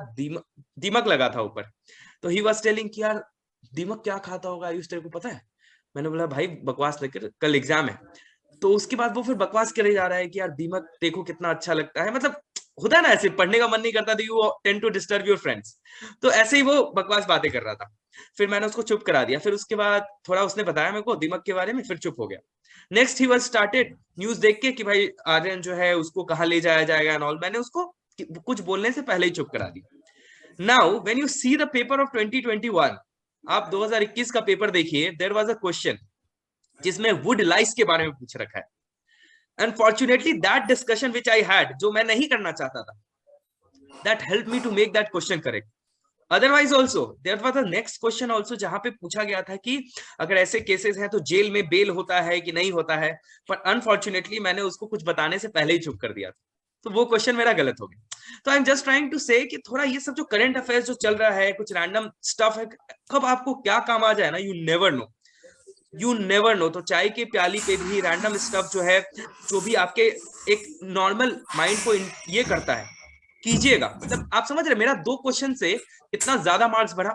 दीमक लगा था ऊपर, तो ही वाज टेलिंग कि यार दीमक क्या खाता होगा आयुष, तेरे को पता है? मैंने बोला भाई बकवास न कर, कल एग्जाम है। तो उसके बाद वो फिर बकवास करे जा रहा है कि यार दीमक देखो कितना अच्छा लगता है, मतलब होता है ना ऐसे, पढ़ने का मन नहीं करता तो you tend to disturb your friends, तो ऐसे ही वो बकवास बातें कर रहा था। फिर मैंने उसको चुप करा दिया, फिर उसके बाद थोड़ा उसने बताया मेरे को दीमक के बारे में, फिर चुप हो गया। Next he was started news देख के कि भाई आर्यन जो है उसको कहाँ ले जाया जाएगा एंड ऑल, मैंने उसको कुछ बोलने से पहले ही चुप करा दी। Now when you see the paper of 2021, आप 2021 का पेपर देखिए, देयर वाज अ क्वेश्चन जिसमें वुड लाइस के बारे में पूछ रखा है। Unfortunately that discussion which I had, जो मैं नहीं करना चाहता था, that help me to make that question correct. Otherwise also there was the next question also, जहां पे पूछा गया था कि अगर ऐसे केसेस हैं तो जेल में बेल होता है कि नहीं होता है, पर अनफॉर्चुनेटली मैंने उसको कुछ बताने से पहले ही चुप कर दिया था, तो वो क्वेश्चन मेरा गलत हो गया। तो I am just trying to say कि थोड़ा ये सब जो करंट अफेयर्स जो चल रहा है, कुछ रैंडम स्टफ है, कब आपको क्या काम आ जाए ना, you never know, you never know. तो चाय के प्याली पे भी रैंडम स्टफ जो है, जो भी आपके एक नॉर्मल माइंड को ये करता है, कीजिएगा। मतलब आप समझ रहे, मेरा 2 क्वेश्चन से इतना ज्यादा मार्क्स बढ़ा,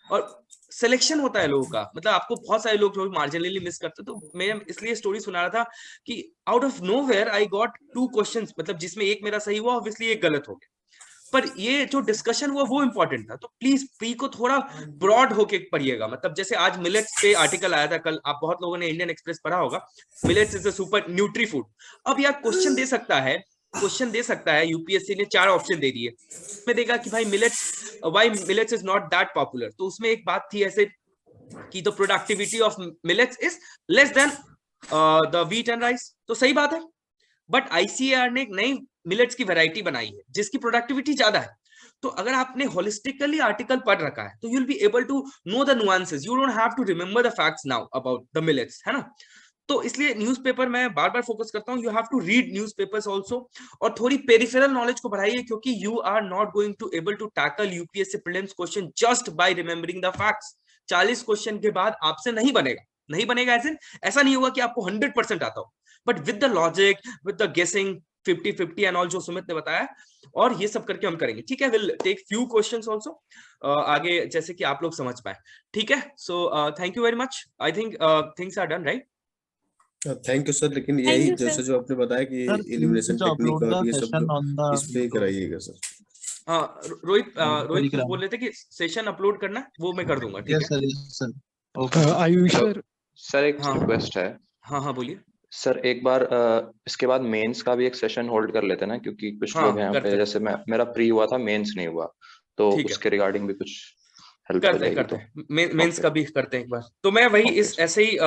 और सिलेक्शन होता है लोगों का, मतलब आपको बहुत सारे लोग जो मार्जिनली मिस करते, तो मैं इसलिए स्टोरी सुना रहा था कि out of nowhere I got 2 questions, मतलब जिसमें एक मेरा सही हुआ, ऑब्वियसली एक गलत हो गया, पर ये जो डिस्कशन हुआ वो इंपॉर्टेंट था। तो प्लीज प्री को थोड़ा ब्रॉड होके पढ़िएगा। मतलब जैसे आज मिलेट्स पे आर्टिकल आया था, कल आप बहुत लोगों ने इंडियन एक्सप्रेस पढ़ा होगा, millets is a super nutri food. अब यार क्वेश्चन दे सकता है यूपीएससी ने 4 ऑप्शन दे दिए, उसमें देगा कि भाई millets, why millets is not that popular. तो उसमें एक बात थी ऐसे कि the productivity of millets is less than the wheat and rice, तो सही बात है, बट आईसीएआर ने एक नई मिलेट्स की वैरायटी बनाई है जिसकी प्रोडक्टिविटी ज्यादा है। तो अगर आपने होलिस्टिकली आर्टिकल पढ़ रखा है, तो you will be able to know the nuances, you don't have to remember the facts now about the millets, है ना। तो इसलिए न्यूज़पेपर मैं बार बार फोकस करता हूँ, you have to read newspapers also, और थोड़ी पेरिफेरल नॉलेज को बढ़ाइए, क्योंकि you are not going to able to tackle UPSC prelims question just by remembering the facts. 40 question के बाद आपसे नहीं बनेगा ऐसा नहीं होगा कि आपको 100% आता हो, but with the logic, with the गेसिंग, 50-50 एंड ऑल जो सुमित ने बताया, और ये सब करके हम करेंगे, ठीक है। Will take few questions also आगे, जैसे कि आप लोग समझ पाए, ठीक है। So thank you very much, I think things are done, right. Thank you sir. लेकिन यही जैसे जो आपने बताया कि एलिमिनेशन टेक्निक और ये सब जो इस पे कराइएगा सर। हाँ रोहित कुछ बोल रहे थे कि सेशन अपलोड करना, वो मैं कर दूंगा, ठीक है। आयुष सर एक रिक्वेस्ट है। हाँ बोलिए सर। एक बार इसके बाद मेंस का भी एक सेशन होल्ड कर लेते हैं ना, क्योंकि कुछ लोग हैं यहाँ पे, जैसे मेरा प्री हुआ था, मेंस नहीं हुआ, तो उसके रिगार्डिंग भी कुछ हेल्प करते हैं। मेंस का भी करते हैं एक बार। तो मैं वही इस ऐसे ही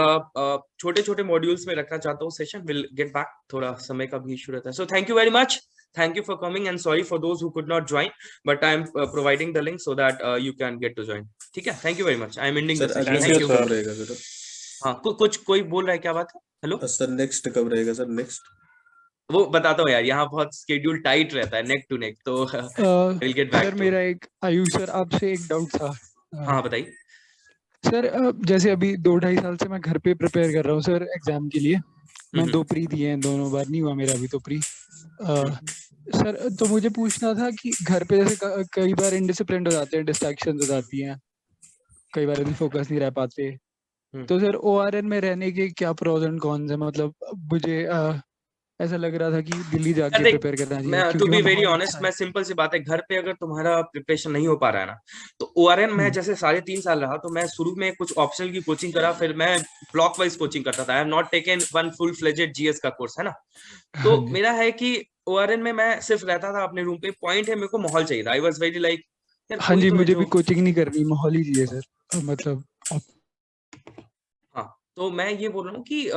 छोटे मॉड्यूल्स में रखना चाहता हूँ सेशन। विल गेट बैक, थोड़ा समय का भी इशू रहता है। So thank you very much, thank you for coming and sorry for those who could not join, but I am providing the link so that you can get to join, ठीक है। thank you very much, I am ending the session. Thank you. हाँ कुछ कोई बोल रहा है, क्या बात है? हेलो सर, नेक्स्ट कब रहेगा सर? नेक्स्ट वो बताता हूँ यार, यहाँ बहुत स्केड्यूल टाइट रहता है, नेक टू नेक, तो विल गेट बैक। सर मेरा एक आयुष सर आपसे एक डाउट था। हाँ बताइए सर। जैसे अभी 2-2.5 साल से मैं घर पे प्रिपेयर कर रहा हूँ सर एग्जाम के लिए। मैं 2 प्री दिए हैं, दोनों बार नहीं हुआ मेरा अभी तो प्री। सर तो मुझे पूछना था कि घर पे जैसे कई बार इनडिसिप्लिन हो जाते हैं, डिस्ट्रैक्शन हो जाती हैं, कई बार फोकस नहीं रह पाते, तो सर ओआरएन में रहने के क्या प्रोज एंड कॉन्स है? मतलब मुझे ऐसा लग रहा था कि दिल्ली जाके प्रिपेयर करना चाहिए। मैं टू बी वेरी ऑनेस्ट, मैं सिंपल सी बात है, घर पे अगर तुम्हारा प्रिपरेशन नहीं हो पा रहा है ना, तो ओआरएन में जैसे 3.5 साल रहा, तो मैं शुरू में कुछ ऑप्शनल की कोचिंग करा, फिर मैं ब्लॉक वाइज कोचिंग करता था। I have not taken one full fledged GS का कोर्स, है ना। तो मेरा है कि ओआरएन में मैं सिर्फ रहता था अपने रूम पे। पॉइंट है, मेरे को माहौल चाहिए था। आई वाज वेरी लाइक, हाँ जी, मुझे भी कोचिंग नहीं करनी, माहौल ही चाहिए सर। मतलब हाँ, तो मैं ये बोल रहा हूँ कि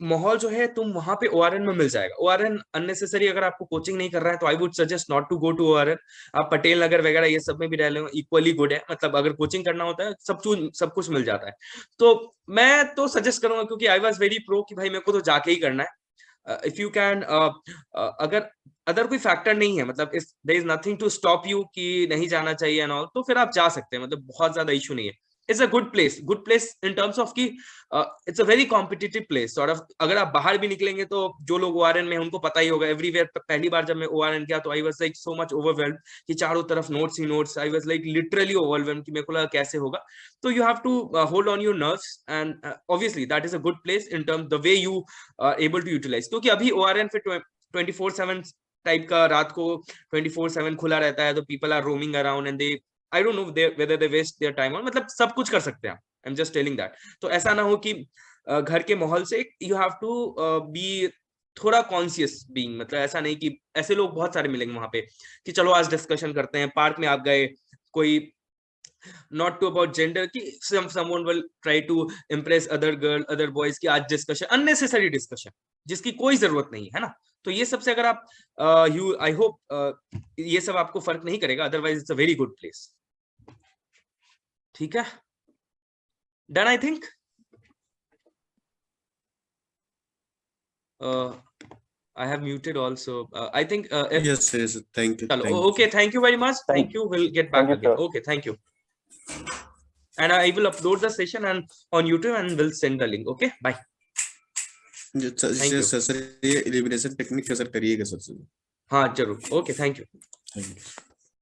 माहौल जो है तुम वहां पे ओआरएन में मिल जाएगा। ओआरएन अननेसेसरी अगर आपको कोचिंग नहीं कर रहा है तो I would suggest not to go to ORN. आप पटेल नगर वगैरह ये सब में भी रह लो, इक्वली गुड है। मतलब अगर कोचिंग करना होता है सब कुछ मिल जाता है। तो मैं तो सजेस्ट करूंगा, क्योंकि आई वाज वेरी प्रो कि भाई मेरे को तो जाके ही करना है। इफ यू कैन, अगर अदर कोई फैक्टर नहीं है, मतलब there is nothing to stop you कि नहीं जाना चाहिए एंड ऑल, तो फिर आप जा सकते हैं। मतलब बहुत ज्यादा इशू नहीं है। It's a good place in terms of कि it's a very competitive place sort of। अगर आप बाहर भी निकलेंगे तो जो लोग ओआरएन में हैं उनको पता ही होगा एवरीवेयर। पहली बार जब मैं ओआरएन गया तो I was like so much overwhelmed कि चारों तरफ नोट्स ही notes. I was like literally overwhelmed कि मेरे को लगा कैसे होगा। तो you have to hold on your nerves and obviously that is a good place in terms the way you able to utilize. क्योंकि अभी ओआरएन फिर 24/7 टाइप का, रात को 24/7 खुला रहता है, तो people are roaming around and they I don't know whether they waste their time on, मतलब सब कुछ कर सकते हैं। I'm just telling that। तो ऐसा ना हो कि घर के माहौल से you have to be थोड़ा कॉन्शियस बीइंग। मतलब ऐसा नहीं कि ऐसे लोग बहुत सारे मिलेंगे वहां पे कि चलो आज डिस्कशन करते हैं, पार्क में आप गए, कोई not to about gender ki someone will try to impress other girl other boys ki आज discussion unnecessary discussion जिसकी कोई जरूरत नहीं है ना। तो ये सबसे अगर आप यू आई होप ये सब आपको फर्क नहीं करेगा, otherwise it's a very good place. ठीक है, done I think. I have muted also. I think yes, thank you. Okay, thank you very much. Thank you. We'll get back again. Okay, thank you. And I will upload the session and on YouTube and we'll send the link. Okay, bye. Sir ये elimination technique का sir करिएगा sir. हाँ जरूर। Okay, thank you.